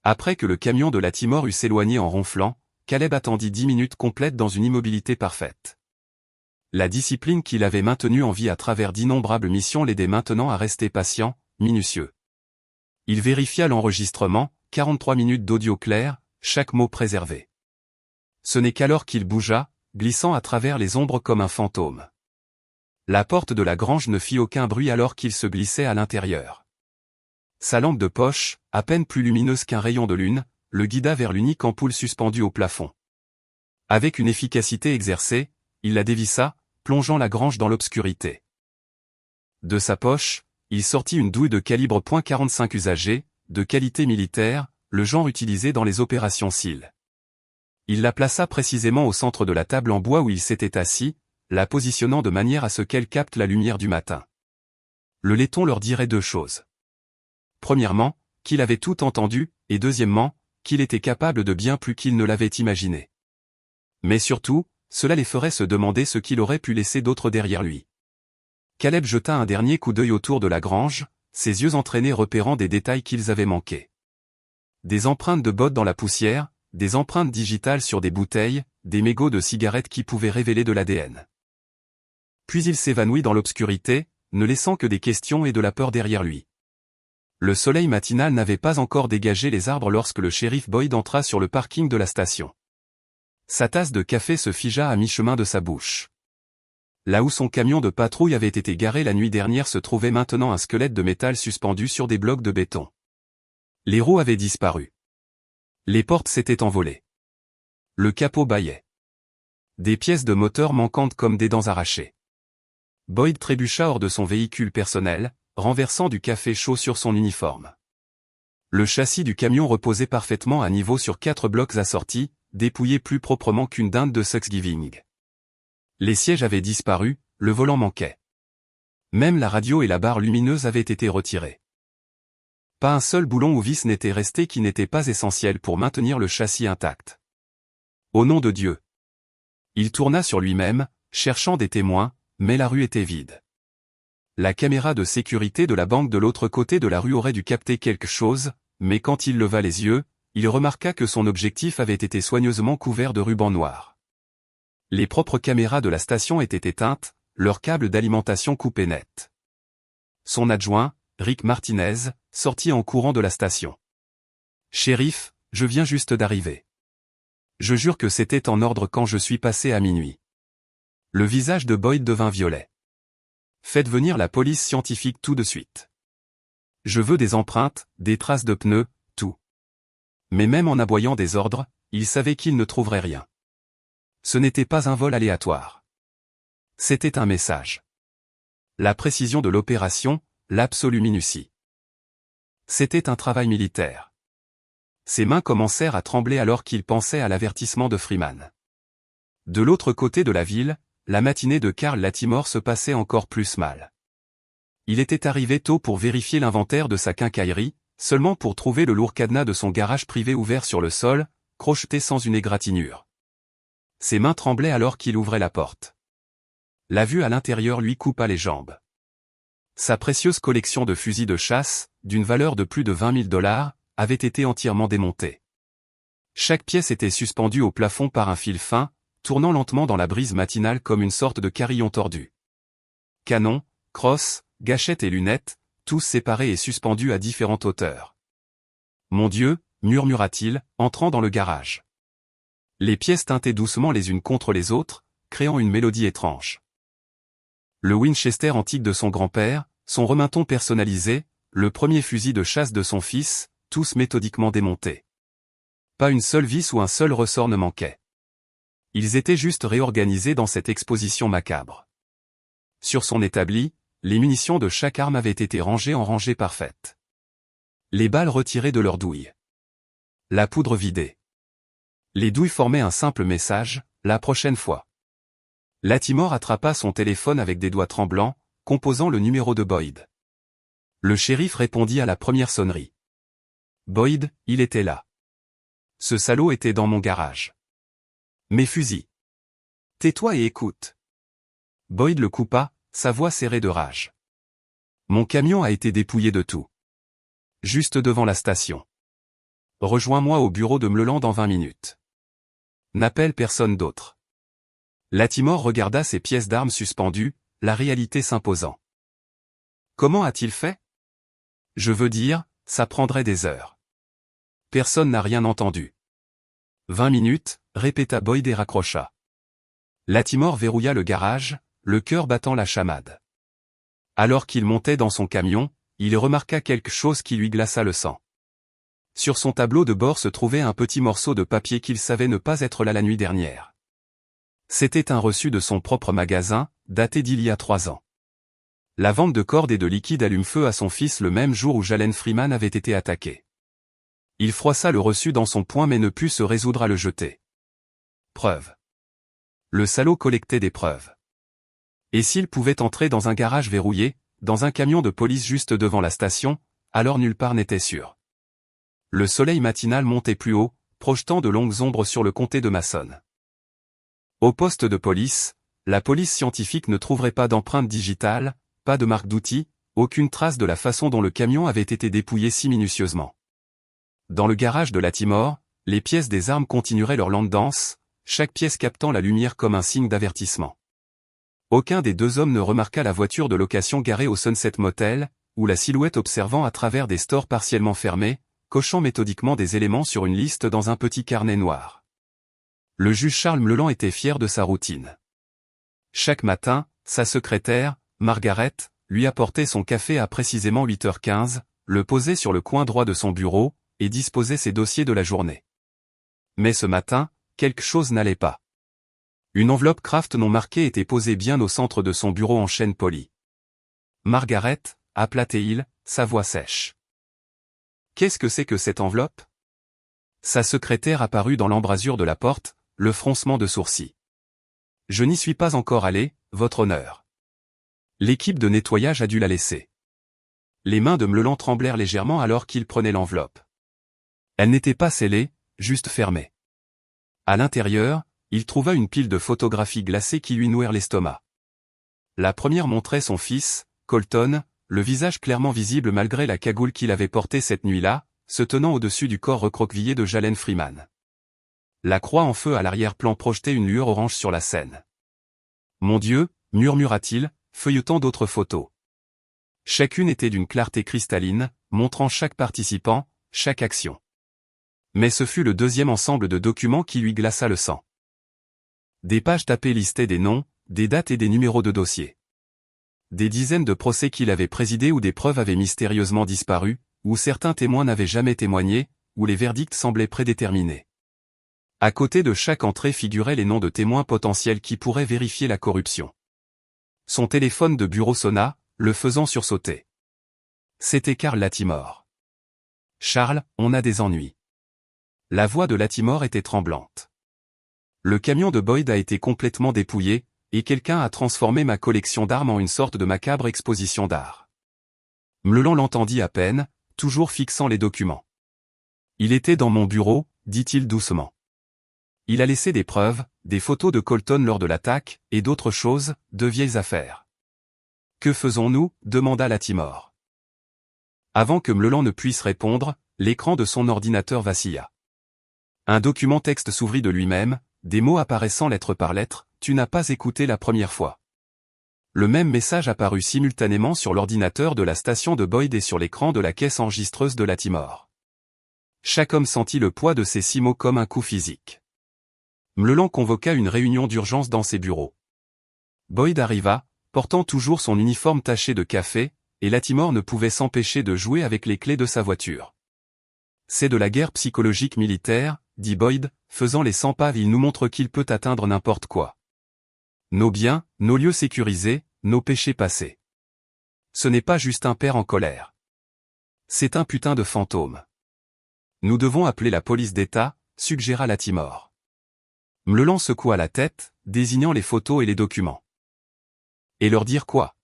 Après que le camion de Latimore eut s'éloigné en ronflant, Caleb attendit 10 minutes complètes dans une immobilité parfaite. La discipline qu'il avait maintenue en vie à travers d'innombrables missions l'aidait maintenant à rester patient, minutieux. Il vérifia l'enregistrement, 43 minutes d'audio clair, chaque mot préservé. Ce n'est qu'alors qu'il bougea, glissant à travers les ombres comme un fantôme. La porte de la grange ne fit aucun bruit alors qu'il se glissait à l'intérieur. Sa lampe de poche, à peine plus lumineuse qu'un rayon de lune, le guida vers l'unique ampoule suspendue au plafond. Avec une efficacité exercée, il la dévissa, plongeant la grange dans l'obscurité. De sa poche, il sortit une douille de calibre .45 usagée, de qualité militaire, le genre utilisé dans les opérations SEAL. Il la plaça précisément au centre de la table en bois où il s'était assis, la positionnant de manière à ce qu'elle capte la lumière du matin. Le laiton leur dirait 2 choses. Premièrement, qu'il avait tout entendu, et deuxièmement, qu'il était capable de bien plus qu'il ne l'avait imaginé. Mais surtout, cela les ferait se demander ce qu'il aurait pu laisser d'autre derrière lui. Caleb jeta un dernier coup d'œil autour de la grange, ses yeux entraînés repérant des détails qu'ils avaient manqués. Des empreintes de bottes dans la poussière, des empreintes digitales sur des bouteilles, des mégots de cigarettes qui pouvaient révéler de l'ADN. Puis il s'évanouit dans l'obscurité, ne laissant que des questions et de la peur derrière lui. Le soleil matinal n'avait pas encore dégagé les arbres lorsque le shérif Boyd entra sur le parking de la station. Sa tasse de café se figea à mi-chemin de sa bouche. Là où son camion de patrouille avait été garé la nuit dernière se trouvait maintenant un squelette de métal suspendu sur des blocs de béton. Les roues avaient disparu. Les portes s'étaient envolées. Le capot bâillait. Des pièces de moteur manquantes comme des dents arrachées. Boyd trébucha hors de son véhicule personnel, renversant du café chaud sur son uniforme. Le châssis du camion reposait parfaitement à niveau sur 4 blocs assortis, dépouillé plus proprement qu'une dinde de Thanksgiving. Les sièges avaient disparu, le volant manquait. Même la radio et la barre lumineuse avaient été retirées. Pas un seul boulon ou vis n'était resté qui n'était pas essentiel pour maintenir le châssis intact. Au nom de Dieu. Il tourna sur lui-même, cherchant des témoins, mais la rue était vide. La caméra de sécurité de la banque de l'autre côté de la rue aurait dû capter quelque chose, mais quand il leva les yeux, il remarqua que son objectif avait été soigneusement couvert de ruban noir. Les propres caméras de la station étaient éteintes, leurs câbles d'alimentation coupés net. Son adjoint, Rick Martinez, sortit en courant de la station. « Shérif, je viens juste d'arriver. Je jure que c'était en ordre quand je suis passé à minuit. » Le visage de Boyd devint violet. « Faites venir la police scientifique tout de suite. Je veux des empreintes, des traces de pneus, tout. » Mais même en aboyant des ordres, il savait qu'il ne trouverait rien. Ce n'était pas un vol aléatoire. C'était un message. La précision de l'opération, l'absolue minutie. C'était un travail militaire. Ses mains commencèrent à trembler alors qu'il pensait à l'avertissement de Freeman. De l'autre côté de la ville, la matinée de Carl Latimore se passait encore plus mal. Il était arrivé tôt pour vérifier l'inventaire de sa quincaillerie, seulement pour trouver le lourd cadenas de son garage privé ouvert sur le sol, crocheté sans une égratignure. Ses mains tremblaient alors qu'il ouvrait la porte. La vue à l'intérieur lui coupa les jambes. Sa précieuse collection de fusils de chasse, d'une valeur de plus de $20 000, avait été entièrement démontée. Chaque pièce était suspendue au plafond par un fil fin, tournant lentement dans la brise matinale comme une sorte de carillon tordu. Canons, crosses, gâchettes et lunettes, tous séparés et suspendus à différentes hauteurs. « Mon Dieu !» murmura-t-il, entrant dans le garage. Les pièces tintaient doucement les unes contre les autres, créant une mélodie étrange. Le Winchester antique de son grand-père, son Remington personnalisé, le premier fusil de chasse de son fils, tous méthodiquement démontés. Pas une seule vis ou un seul ressort ne manquait. Ils étaient juste réorganisés dans cette exposition macabre. Sur son établi, les munitions de chaque arme avaient été rangées en rangées parfaites. Les balles retirées de leurs douilles. La poudre vidée. Les douilles formaient un simple message, la prochaine fois. Latimore attrapa son téléphone avec des doigts tremblants, composant le numéro de Boyd. Le shérif répondit à la première sonnerie. Boyd, il était là. Ce salaud était dans mon garage. Mes fusils. Tais-toi et écoute. Boyd le coupa, sa voix serrée de rage. Mon camion a été dépouillé de tout. Juste devant la station. Rejoins-moi au bureau de Mleland dans 20 minutes. N'appelle personne d'autre. Latimore regarda ses pièces d'armes suspendues, la réalité s'imposant. Comment a-t-il fait? Je veux dire, ça prendrait des heures. Personne n'a rien entendu. 20 minutes, répéta Boyd et raccrocha. Latimore verrouilla le garage, le cœur battant la chamade. Alors qu'il montait dans son camion, il remarqua quelque chose qui lui glaça le sang. Sur son tableau de bord se trouvait un petit morceau de papier qu'il savait ne pas être là la nuit dernière. C'était un reçu de son propre magasin, daté d'il y a 3 ans. La vente de cordes et de liquide allume-feu à son fils le même jour où Jalen Freeman avait été attaqué. Il froissa le reçu dans son poing mais ne put se résoudre à le jeter. Preuve. Le salaud collectait des preuves. Et s'il pouvait entrer dans un garage verrouillé, dans un camion de police juste devant la station, alors nulle part n'était sûr. Le soleil matinal montait plus haut, projetant de longues ombres sur le comté de Mason. Au poste de police, la police scientifique ne trouverait pas d'empreinte digitale, pas de marque d'outils, aucune trace de la façon dont le camion avait été dépouillé si minutieusement. Dans le garage de Latimore, les pièces des armes continueraient leur lente danse, chaque pièce captant la lumière comme un signe d'avertissement. Aucun des 2 hommes ne remarqua la voiture de location garée au Sunset Motel, ou la silhouette observant à travers des stores partiellement fermés, cochant méthodiquement des éléments sur une liste dans un petit carnet noir. Le juge Charles Mleland était fier de sa routine. Chaque matin, sa secrétaire, Margaret, lui apportait son café à précisément 8h15, le posait sur le coin droit de son bureau, et disposait ses dossiers de la journée. Mais ce matin, quelque chose n'allait pas. Une enveloppe Kraft non marquée était posée bien au centre de son bureau en chêne poli. Margaret, appela-t-il, sa voix sèche. Qu'est-ce que c'est que cette enveloppe? Sa secrétaire apparut dans l'embrasure de la porte, le froncement de sourcils. Je n'y suis pas encore allé, votre honneur. L'équipe de nettoyage a dû la laisser. Les mains de Mleland tremblèrent légèrement alors qu'il prenait l'enveloppe. Elle n'était pas scellée, juste fermée. À l'intérieur, il trouva une pile de photographies glacées qui lui nouèrent l'estomac. La première montrait son fils, Colton, le visage clairement visible malgré la cagoule qu'il avait portée cette nuit-là, se tenant au-dessus du corps recroquevillé de Jalen Freeman. La croix en feu à l'arrière-plan projetait une lueur orange sur la scène. « Mon Dieu » murmura-t-il, feuilletant d'autres photos. Chacune était d'une clarté cristalline, montrant chaque participant, chaque action. Mais ce fut le deuxième ensemble de documents qui lui glaça le sang. Des pages tapées listaient des noms, des dates et des numéros de dossiers. Des dizaines de procès qu'il avait présidés où des preuves avaient mystérieusement disparu, où certains témoins n'avaient jamais témoigné, où les verdicts semblaient prédéterminés. À côté de chaque entrée figuraient les noms de témoins potentiels qui pourraient vérifier la corruption. Son téléphone de bureau sonna, le faisant sursauter. C'était Carl Latimore. « Charles, on a des ennuis. » La voix de Latimore était tremblante. Le camion de Boyd a été complètement dépouillé, et quelqu'un a transformé ma collection d'armes en une sorte de macabre exposition d'art. Mleland l'entendit à peine, toujours fixant les documents. Il était dans mon bureau, dit-il doucement. Il a laissé des preuves, des photos de Colton lors de l'attaque, et d'autres choses, de vieilles affaires. Que faisons-nous? Demanda Latimore. Avant que Mleland ne puisse répondre, l'écran de son ordinateur vacilla. Un document texte s'ouvrit de lui-même, des mots apparaissant lettre par lettre, tu n'as pas écouté la première fois. Le même message apparut simultanément sur l'ordinateur de la station de Boyd et sur l'écran de la caisse enregistreuse de Latimore. Chaque homme sentit le poids de ces 6 mots comme un coup physique. Mleland convoqua une réunion d'urgence dans ses bureaux. Boyd arriva, portant toujours son uniforme taché de café, et Latimore ne pouvait s'empêcher de jouer avec les clés de sa voiture. C'est de la guerre psychologique militaire, dit Boyd, faisant les 100 pas. Il nous montre qu'il peut atteindre n'importe quoi. Nos biens, nos lieux sécurisés, nos péchés passés. Ce n'est pas juste un père en colère. C'est un putain de fantôme. Nous devons appeler la police d'État, suggéra Latimore. Mleland secoua la tête, désignant les photos et les documents. Et leur dire quoi?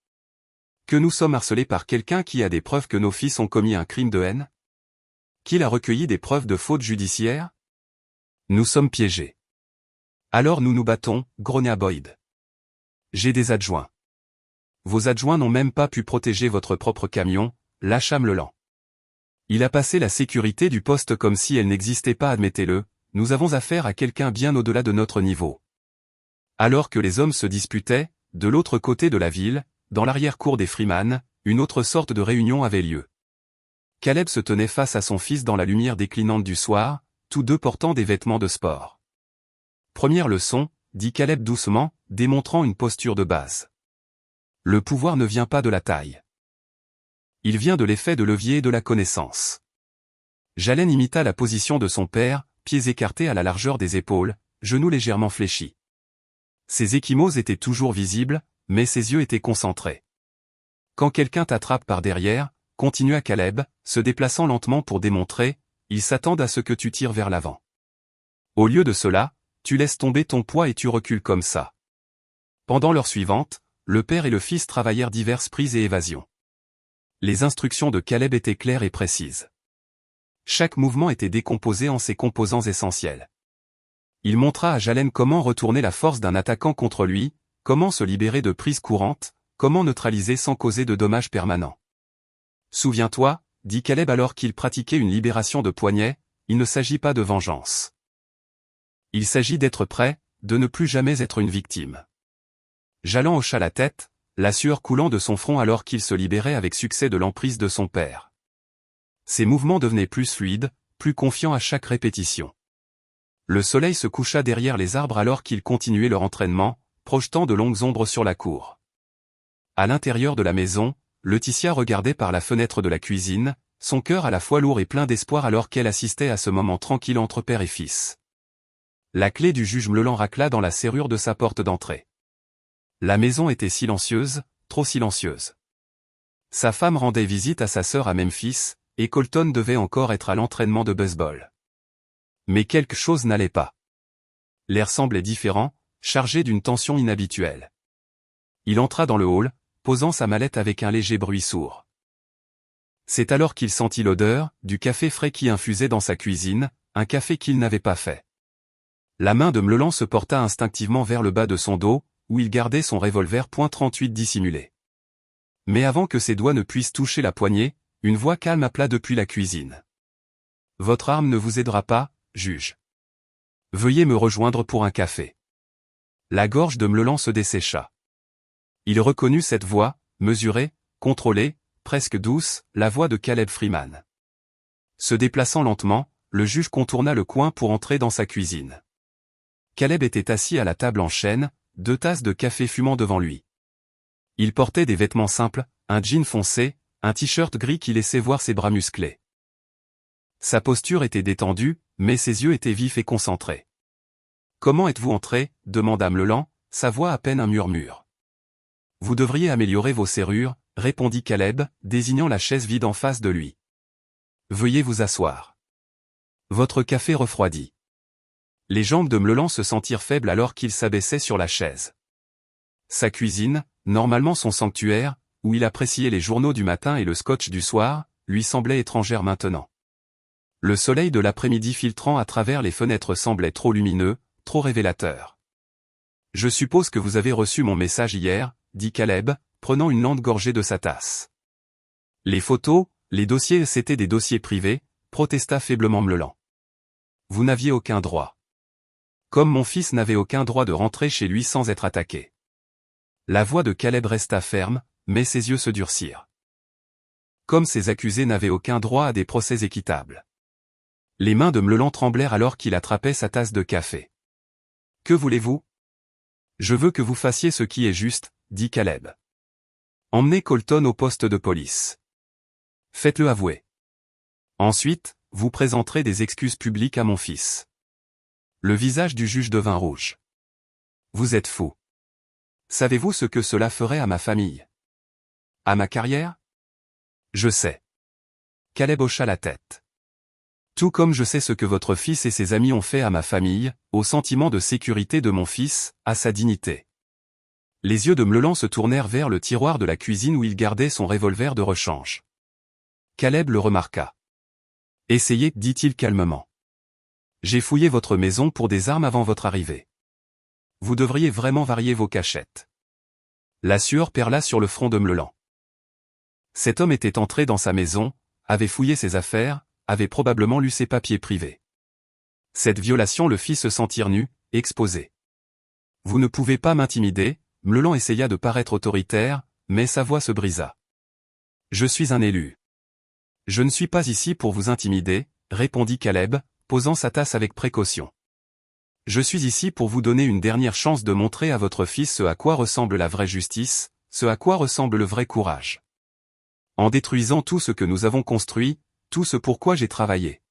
Que nous sommes harcelés par quelqu'un qui a des preuves que nos fils ont commis un crime de haine? Qu'il a recueilli des preuves de faute judiciaire? Nous sommes piégés. Alors nous nous battons, grogna Boyd. J'ai des adjoints. Vos adjoints n'ont même pas pu protéger votre propre camion, lâcha Mleland. Il a passé la sécurité du poste comme si elle n'existait pas, admettez-le, nous avons affaire à quelqu'un bien au-delà de notre niveau. Alors que les hommes se disputaient, de l'autre côté de la ville, dans l'arrière-cour des Freeman, une autre sorte de réunion avait lieu. Caleb se tenait face à son fils dans la lumière déclinante du soir, tous deux portant des vêtements de sport. Première leçon, dit Caleb doucement, démontrant une posture de base. Le pouvoir ne vient pas de la taille. Il vient de l'effet de levier et de la connaissance. Jalen imita la position de son père, pieds écartés à la largeur des épaules, genoux légèrement fléchis. Ses ecchymoses étaient toujours visibles, mais ses yeux étaient concentrés. Quand quelqu'un t'attrape par derrière, continua Caleb, se déplaçant lentement pour démontrer, ils s'attendent à ce que tu tires vers l'avant. Au lieu de cela, tu laisses tomber ton poids et tu recules comme ça. Pendant l'heure suivante, le père et le fils travaillèrent diverses prises et évasions. Les instructions de Caleb étaient claires et précises. Chaque mouvement était décomposé en ses composants essentiels. Il montra à Jalen comment retourner la force d'un attaquant contre lui, comment se libérer de prises courantes, comment neutraliser sans causer de dommages permanents. Souviens-toi, dit Caleb alors qu'il pratiquait une libération de poignet, il ne s'agit pas de vengeance. Il s'agit d'être prêt, de ne plus jamais être une victime. Jalen hocha la tête, la sueur coulant de son front alors qu'il se libérait avec succès de l'emprise de son père. Ses mouvements devenaient plus fluides, plus confiants à chaque répétition. Le soleil se coucha derrière les arbres alors qu'ils continuaient leur entraînement, projetant de longues ombres sur la cour. À l'intérieur de la maison, Laetitia regardait par la fenêtre de la cuisine, son cœur à la fois lourd et plein d'espoir alors qu'elle assistait à ce moment tranquille entre père et fils. La clé du juge Mleland racla dans la serrure de sa porte d'entrée. La maison était silencieuse, trop silencieuse. Sa femme rendait visite à sa sœur à Memphis, et Colton devait encore être à l'entraînement de baseball. Mais quelque chose n'allait pas. L'air semblait différent, chargé d'une tension inhabituelle. Il entra dans le hall, posant sa mallette avec un léger bruit sourd. C'est alors qu'il sentit l'odeur du café frais qui infusait dans sa cuisine, un café qu'il n'avait pas fait. La main de Mleland se porta instinctivement vers le bas de son dos, où il gardait son revolver .38 dissimulé. Mais avant que ses doigts ne puissent toucher la poignée, une voix calme appela depuis la cuisine. « Votre arme ne vous aidera pas, juge. Veuillez me rejoindre pour un café. » La gorge de Mleland se dessécha. Il reconnut cette voix, mesurée, contrôlée, presque douce, la voix de Caleb Freeman. Se déplaçant lentement, le juge contourna le coin pour entrer dans sa cuisine. Caleb était assis à la table en chêne, 2 tasses de café fumant devant lui. Il portait des vêtements simples, un jean foncé, un t-shirt gris qui laissait voir ses bras musclés. Sa posture était détendue, mais ses yeux étaient vifs et concentrés. « Comment êtes-vous entré » demanda Mleland, sa voix à peine un murmure. « Vous devriez améliorer vos serrures » répondit Caleb, désignant la chaise vide en face de lui. « Veuillez vous asseoir. Votre café refroidit. » Les jambes de Mleland se sentirent faibles alors qu'il s'abaissait sur la chaise. Sa cuisine, normalement son sanctuaire, où il appréciait les journaux du matin et le scotch du soir, lui semblait étrangère maintenant. Le soleil de l'après-midi filtrant à travers les fenêtres semblait trop lumineux, trop révélateur. « Je suppose que vous avez reçu mon message hier, » dit Caleb, prenant une lente gorgée de sa tasse. « Les photos, les dossiers c'étaient des dossiers privés, » protesta faiblement Mleland. « Vous n'aviez aucun droit. Comme mon fils n'avait aucun droit de rentrer chez lui sans être attaqué. » La voix de Caleb resta ferme, mais ses yeux se durcirent. Comme ces accusés n'avaient aucun droit à des procès équitables. Les mains de Mleland tremblèrent alors qu'il attrapait sa tasse de café. « Que voulez-vous ? » « Je veux que vous fassiez ce qui est juste, » dit Caleb. « Emmenez Colton au poste de police. Faites-le avouer. Ensuite, vous présenterez des excuses publiques à mon fils. Le visage du juge devint rouge. Vous êtes fou. Savez-vous ce que cela ferait à ma famille? À ma carrière? Je sais. Caleb hocha la tête. Tout comme je sais ce que votre fils et ses amis ont fait à ma famille, au sentiment de sécurité de mon fils, à sa dignité. Les yeux de Mleland se tournèrent vers le tiroir de la cuisine où il gardait son revolver de rechange. Caleb le remarqua. Essayez, dit-il calmement. J'ai fouillé votre maison pour des armes avant votre arrivée. Vous devriez vraiment varier vos cachettes. La sueur perla sur le front de Mleland. Cet homme était entré dans sa maison, avait fouillé ses affaires, avait probablement lu ses papiers privés. Cette violation le fit se sentir nu, exposé. Vous ne pouvez pas m'intimider, Mleland essaya de paraître autoritaire, mais sa voix se brisa. Je suis un élu. Je ne suis pas ici pour vous intimider, répondit Caleb, posant sa tasse avec précaution. Je suis ici pour vous donner une dernière chance de montrer à votre fils ce à quoi ressemble la vraie justice, ce à quoi ressemble le vrai courage. En détruisant tout ce que nous avons construit, tout ce pourquoi j'ai travaillé.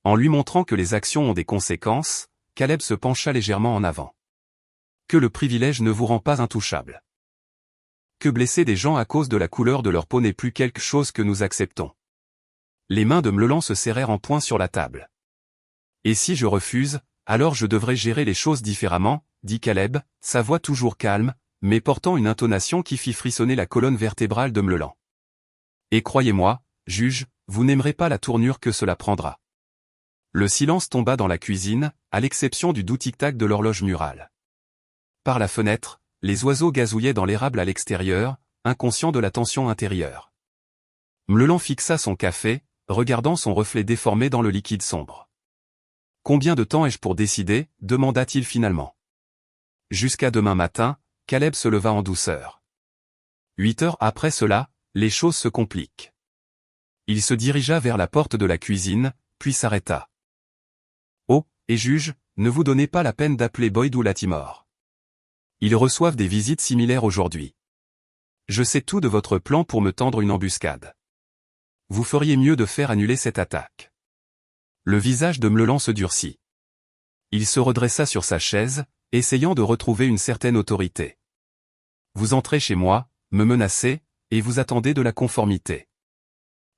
En lui montrant que les actions ont des conséquences, Caleb se pencha légèrement en avant. Que le privilège ne vous rend pas intouchable. Que blesser des gens à cause de la couleur de leur peau n'est plus quelque chose que nous acceptons. Les mains de Mleland se serrèrent en poing sur la table. Et si je refuse, alors je devrais gérer les choses différemment, dit Caleb, sa voix toujours calme, mais portant une intonation qui fit frissonner la colonne vertébrale de Mleland. Et croyez-moi, juge, vous n'aimerez pas la tournure que cela prendra. Le silence tomba dans la cuisine, à l'exception du doux tic-tac de l'horloge murale. Par la fenêtre, les oiseaux gazouillaient dans l'érable à l'extérieur, inconscients de la tension intérieure. Mleland fixa son café, regardant son reflet déformé dans le liquide sombre. « Combien de temps ai-je pour décider » demanda-t-il finalement. « Jusqu'à demain matin », Caleb se leva en douceur. 8 heures après cela, les choses se compliquent. Il se dirigea vers la porte de la cuisine, puis s'arrêta. « Oh, et juge, ne vous donnez pas la peine d'appeler Boyd ou Latimore. Ils reçoivent des visites similaires aujourd'hui. Je sais tout de votre plan pour me tendre une embuscade. Vous feriez mieux de faire annuler cette attaque. » Le visage de Mleland se durcit. Il se redressa sur sa chaise, essayant de retrouver une certaine autorité. Vous entrez chez moi, me menacez, et vous attendez de la conformité.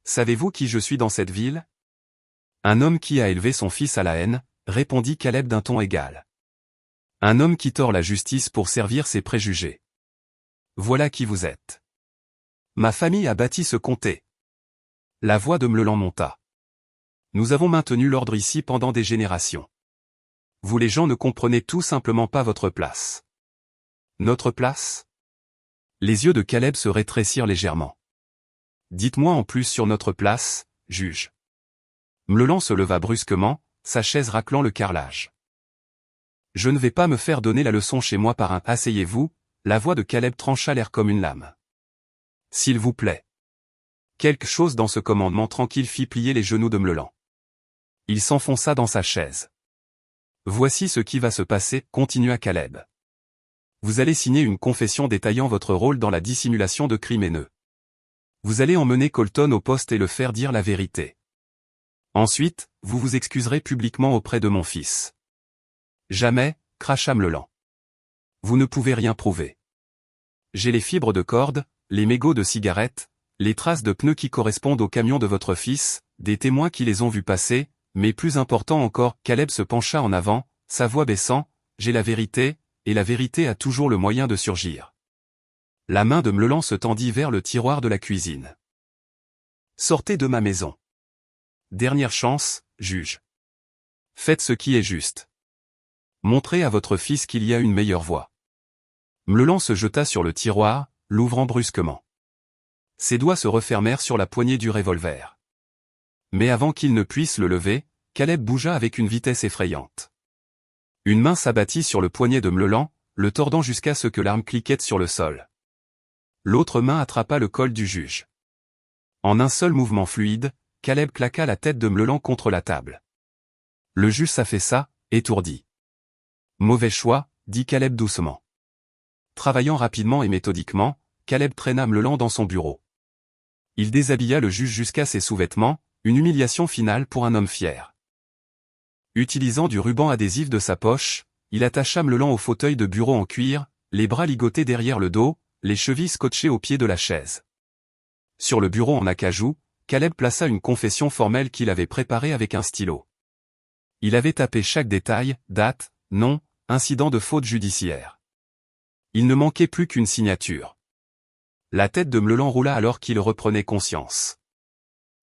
Savez-vous qui je suis dans cette ville? Un homme qui a élevé son fils à la haine, répondit Caleb d'un ton égal. Un homme qui tord la justice pour servir ses préjugés. Voilà qui vous êtes. Ma famille a bâti ce comté. La voix de Mleland monta. Nous avons maintenu l'ordre ici pendant des générations. Vous les gens ne comprenez tout simplement pas votre place. Notre place? Les yeux de Caleb se rétrécirent légèrement. Dites-moi en plus sur notre place, juge. Mleland se leva brusquement, sa chaise raclant le carrelage. Je ne vais pas me faire donner la leçon chez moi par un « asseyez-vous », la voix de Caleb trancha l'air comme une lame. S'il vous plaît. Quelque chose dans ce commandement tranquille fit plier les genoux de Mleland. Il s'enfonça dans sa chaise. Voici ce qui va se passer, continua Caleb. Vous allez signer une confession détaillant votre rôle dans la dissimulation de crimes haineux. Vous allez emmener Colton au poste et le faire dire la vérité. Ensuite, vous vous excuserez publiquement auprès de mon fils. Jamais, cracha Mleland. Vous ne pouvez rien prouver. J'ai les fibres de corde, les mégots de cigarettes, les traces de pneus qui correspondent au camion de votre fils, des témoins qui les ont vus passer, mais plus important encore, Caleb se pencha en avant, sa voix baissant, j'ai la vérité, et la vérité a toujours le moyen de surgir. La main de Mleland se tendit vers le tiroir de la cuisine. Sortez de ma maison. Dernière chance, juge. Faites ce qui est juste. Montrez à votre fils qu'il y a une meilleure voie. Mleland se jeta sur le tiroir, l'ouvrant brusquement. Ses doigts se refermèrent sur la poignée du revolver. Mais avant qu'il ne puisse le lever, Caleb bougea avec une vitesse effrayante. Une main s'abattit sur le poignet de Mleland, le tordant jusqu'à ce que l'arme cliquette sur le sol. L'autre main attrapa le col du juge. En un seul mouvement fluide, Caleb claqua la tête de Mleland contre la table. Le juge s'affaissa, étourdi. Mauvais choix, dit Caleb doucement. Travaillant rapidement et méthodiquement, Caleb traîna Mleland dans son bureau. Il déshabilla le juge jusqu'à ses sous-vêtements, une humiliation finale pour un homme fier. Utilisant du ruban adhésif de sa poche, il attacha Mleland au fauteuil de bureau en cuir, les bras ligotés derrière le dos, les chevilles scotchées au pied de la chaise. Sur le bureau en acajou, Caleb plaça une confession formelle qu'il avait préparée avec un stylo. Il avait tapé chaque détail, date, nom, incident de faute judiciaire. Il ne manquait plus qu'une signature. La tête de Mleland roula alors qu'il reprenait conscience.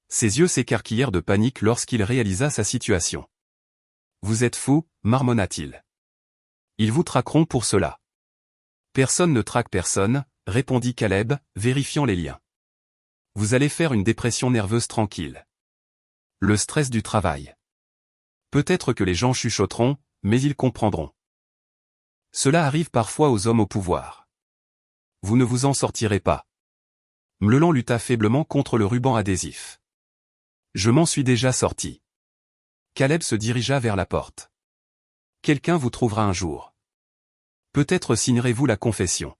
Ses yeux s'écarquillèrent de panique lorsqu'il réalisa sa situation. « Vous êtes fou, marmonna-t-il. Ils vous traqueront pour cela. » « Personne ne traque personne, » répondit Caleb, vérifiant les liens. « Vous allez faire une dépression nerveuse tranquille. Le stress du travail. Peut-être que les gens chuchoteront, mais ils comprendront. Cela arrive parfois aux hommes au pouvoir. Vous ne vous en sortirez pas. » Mleland lutta faiblement contre le ruban adhésif. « Je m'en suis déjà sorti. » Caleb se dirigea vers la porte. « Quelqu'un vous trouvera un jour. Peut-être signerez-vous la confession.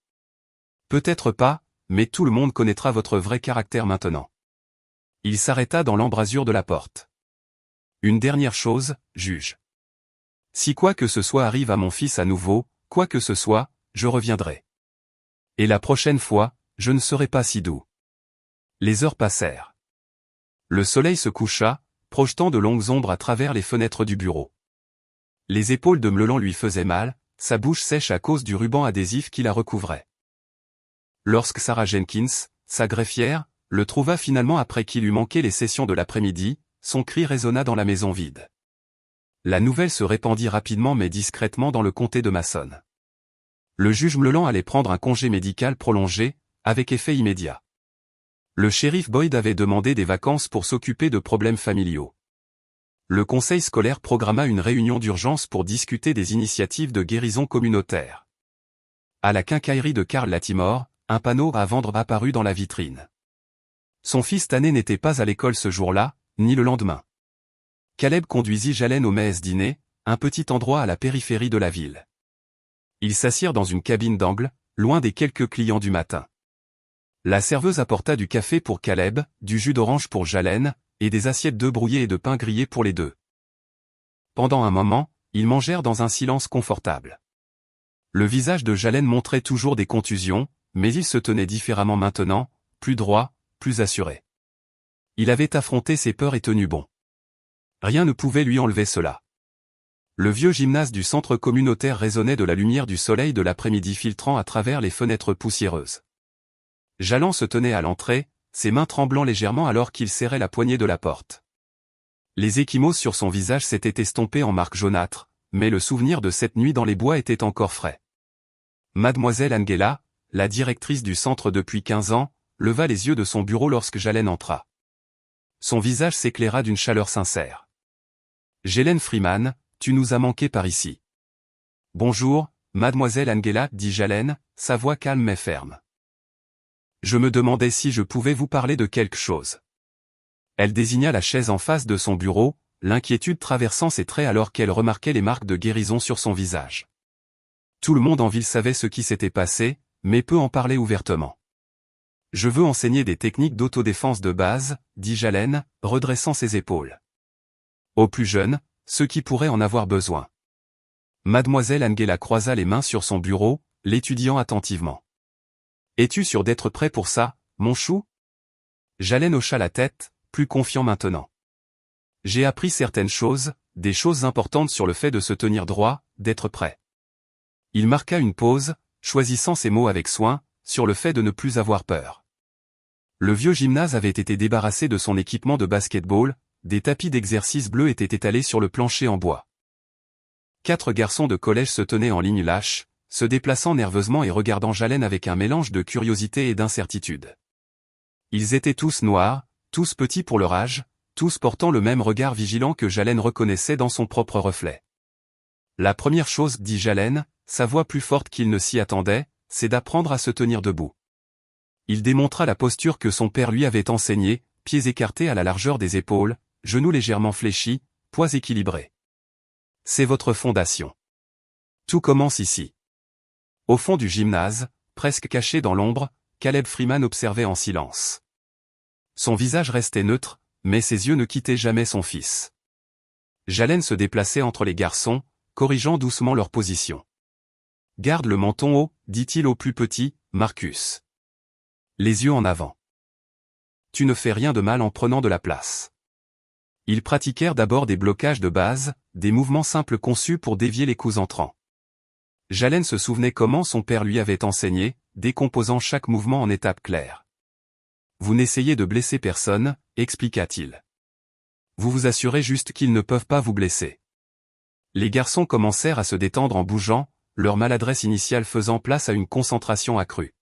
Peut-être pas, mais tout le monde connaîtra votre vrai caractère maintenant. » Il s'arrêta dans l'embrasure de la porte. « Une dernière chose, juge. Si quoi que ce soit arrive à mon fils à nouveau, quoi que ce soit, je reviendrai. Et la prochaine fois, je ne serai pas si doux. » Les heures passèrent. Le soleil se coucha, projetant de longues ombres à travers les fenêtres du bureau. Les épaules de Mleland lui faisaient mal, sa bouche sèche à cause du ruban adhésif qui la recouvrait. Lorsque Sarah Jenkins, sa greffière, le trouva finalement après qu'il eut manqué les sessions de l'après-midi, son cri résonna dans la maison vide. La nouvelle se répandit rapidement mais discrètement dans le comté de Mason. Le juge Mleland allait prendre un congé médical prolongé, avec effet immédiat. Le shérif Boyd avait demandé des vacances pour s'occuper de problèmes familiaux. Le conseil scolaire programma une réunion d'urgence pour discuter des initiatives de guérison communautaire. À la quincaillerie de Karl Latimore, un panneau à vendre apparut dans la vitrine. Son fils Tanné n'était pas à l'école ce jour-là, ni le lendemain. Caleb conduisit Jalen au Maes Dîner, un petit endroit à la périphérie de la ville. Ils s'assirent dans une cabine d'angle, loin des quelques clients du matin. La serveuse apporta du café pour Caleb, du jus d'orange pour Jalen, et des assiettes d'œufs brouillés et de pain grillé pour les deux. Pendant un moment, ils mangèrent dans un silence confortable. Le visage de Jalen montrait toujours des contusions, mais il se tenait différemment maintenant, plus droit, plus assuré. Il avait affronté ses peurs et tenu bon. Rien ne pouvait lui enlever cela. Le vieux gymnase du centre communautaire résonnait de la lumière du soleil de l'après-midi filtrant à travers les fenêtres poussiéreuses. Jalen se tenait à l'entrée, ses mains tremblant légèrement alors qu'il serrait la poignée de la porte. Les ecchymoses sur son visage s'étaient estompés en marques jaunâtres, mais le souvenir de cette nuit dans les bois était encore frais. Mademoiselle Angela, la directrice du centre depuis 15 ans, leva les yeux de son bureau lorsque Jalen entra. Son visage s'éclaira d'une chaleur sincère. « Jalen Freeman, tu nous as manqué par ici. »« Bonjour, mademoiselle Angela, » dit Jalen, sa voix calme mais ferme. « Je me demandais si je pouvais vous parler de quelque chose. » Elle désigna la chaise en face de son bureau, l'inquiétude traversant ses traits alors qu'elle remarquait les marques de guérison sur son visage. Tout le monde en ville savait ce qui s'était passé, mais peu en parlait ouvertement. « Je veux enseigner des techniques d'autodéfense de base, » dit Jalen, redressant ses épaules. « Aux plus jeunes, ceux qui pourraient en avoir besoin. » Mademoiselle Angela croisa les mains sur son bureau, l'étudiant attentivement. « Es-tu sûr d'être prêt pour ça, mon chou ?» Jalen hocha la tête, plus confiant maintenant. « J'ai appris certaines choses, des choses importantes sur le fait de se tenir droit, d'être prêt. » Il marqua une pause, choisissant ses mots avec soin, sur le fait de ne plus avoir peur. Le vieux gymnase avait été débarrassé de son équipement de basket-ball, des tapis d'exercice bleus étaient étalés sur le plancher en bois. 4 garçons de collège se tenaient en ligne lâche, se déplaçant nerveusement et regardant Jalen avec un mélange de curiosité et d'incertitude. Ils étaient tous noirs, tous petits pour leur âge, tous portant le même regard vigilant que Jalen reconnaissait dans son propre reflet. « La première chose, dit Jalen, sa voix plus forte qu'il ne s'y attendait, c'est d'apprendre à se tenir debout. » Il démontra la posture que son père lui avait enseignée, pieds écartés à la largeur des épaules, genoux légèrement fléchis, poids équilibrés. C'est votre fondation. Tout commence ici. Au fond du gymnase, presque caché dans l'ombre, Caleb Freeman observait en silence. Son visage restait neutre, mais ses yeux ne quittaient jamais son fils. Jalen se déplaçait entre les garçons, corrigeant doucement leur position. « Garde le menton haut, dit-il au plus petit, Marcus. Les yeux en avant. Tu ne fais rien de mal en prenant de la place. » Ils pratiquèrent d'abord des blocages de base, des mouvements simples conçus pour dévier les coups entrants. Jalen se souvenait comment son père lui avait enseigné, décomposant chaque mouvement en étapes claires. « Vous n'essayez de blesser personne, expliqua-t-il. Vous vous assurez juste qu'ils ne peuvent pas vous blesser. » Les garçons commencèrent à se détendre en bougeant, leur maladresse initiale faisant place à une concentration accrue.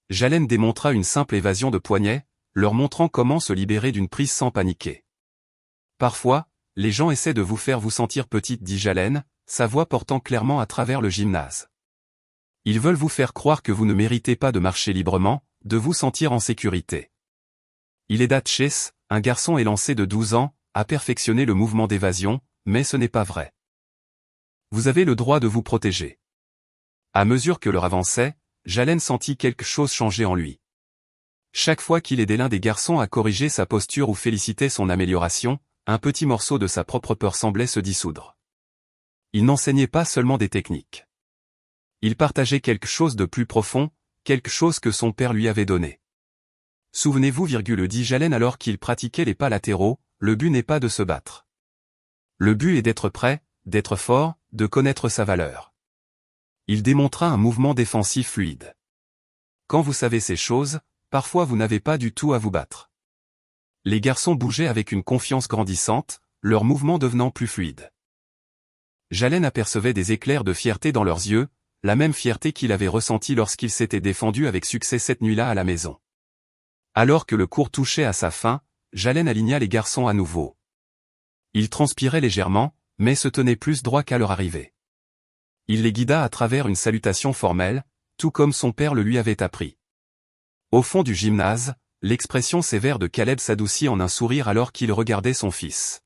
Jalen démontra une simple évasion de poignet, leur montrant comment se libérer d'une prise sans paniquer. « Parfois, les gens essaient de vous faire vous sentir petite, dit Jalen, sa voix portant clairement à travers le gymnase. Ils veulent vous faire croire que vous ne méritez pas de marcher librement, de vous sentir en sécurité. Il aida Chase, un garçon élancé de 12 ans, à perfectionner le mouvement d'évasion, mais ce n'est pas vrai. Vous avez le droit de vous protéger. À mesure que l'heure avançait, Jalen sentit quelque chose changer en lui. Chaque fois qu'il aidait l'un des garçons à corriger sa posture ou félicitait son amélioration, un petit morceau de sa propre peur semblait se dissoudre. Il n'enseignait pas seulement des techniques. Il partageait quelque chose de plus profond, quelque chose que son père lui avait donné. Souvenez-vous, dit Jalen alors qu'il pratiquait les pas latéraux, le but n'est pas de se battre. Le but est d'être prêt, d'être fort, de connaître sa valeur. Il démontra un mouvement défensif fluide. Quand vous savez ces choses, parfois vous n'avez pas du tout à vous battre. Les garçons bougeaient avec une confiance grandissante, leurs mouvements devenant plus fluides. Jalen apercevait des éclairs de fierté dans leurs yeux, la même fierté qu'il avait ressentie lorsqu'il s'était défendu avec succès cette nuit-là à la maison. Alors que le cours touchait à sa fin, Jalen aligna les garçons à nouveau. Ils transpiraient légèrement, mais se tenaient plus droits qu'à leur arrivée. Il les guida à travers une salutation formelle, tout comme son père le lui avait appris. Au fond du gymnase, l'expression sévère de Caleb s'adoucit en un sourire alors qu'il regardait son fils.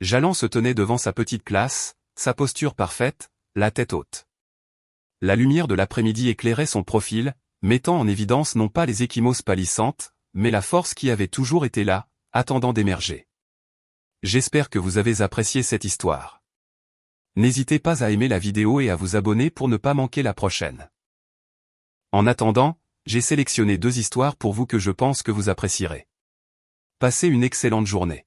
Jalen se tenait devant sa petite classe, sa posture parfaite, la tête haute. La lumière de l'après-midi éclairait son profil, mettant en évidence non pas les ecchymoses pâlissantes, mais la force qui avait toujours été là, attendant d'émerger. J'espère que vous avez apprécié cette histoire. N'hésitez pas à aimer la vidéo et à vous abonner pour ne pas manquer la prochaine. En attendant, j'ai sélectionné 2 histoires pour vous que je pense que vous apprécierez. Passez une excellente journée.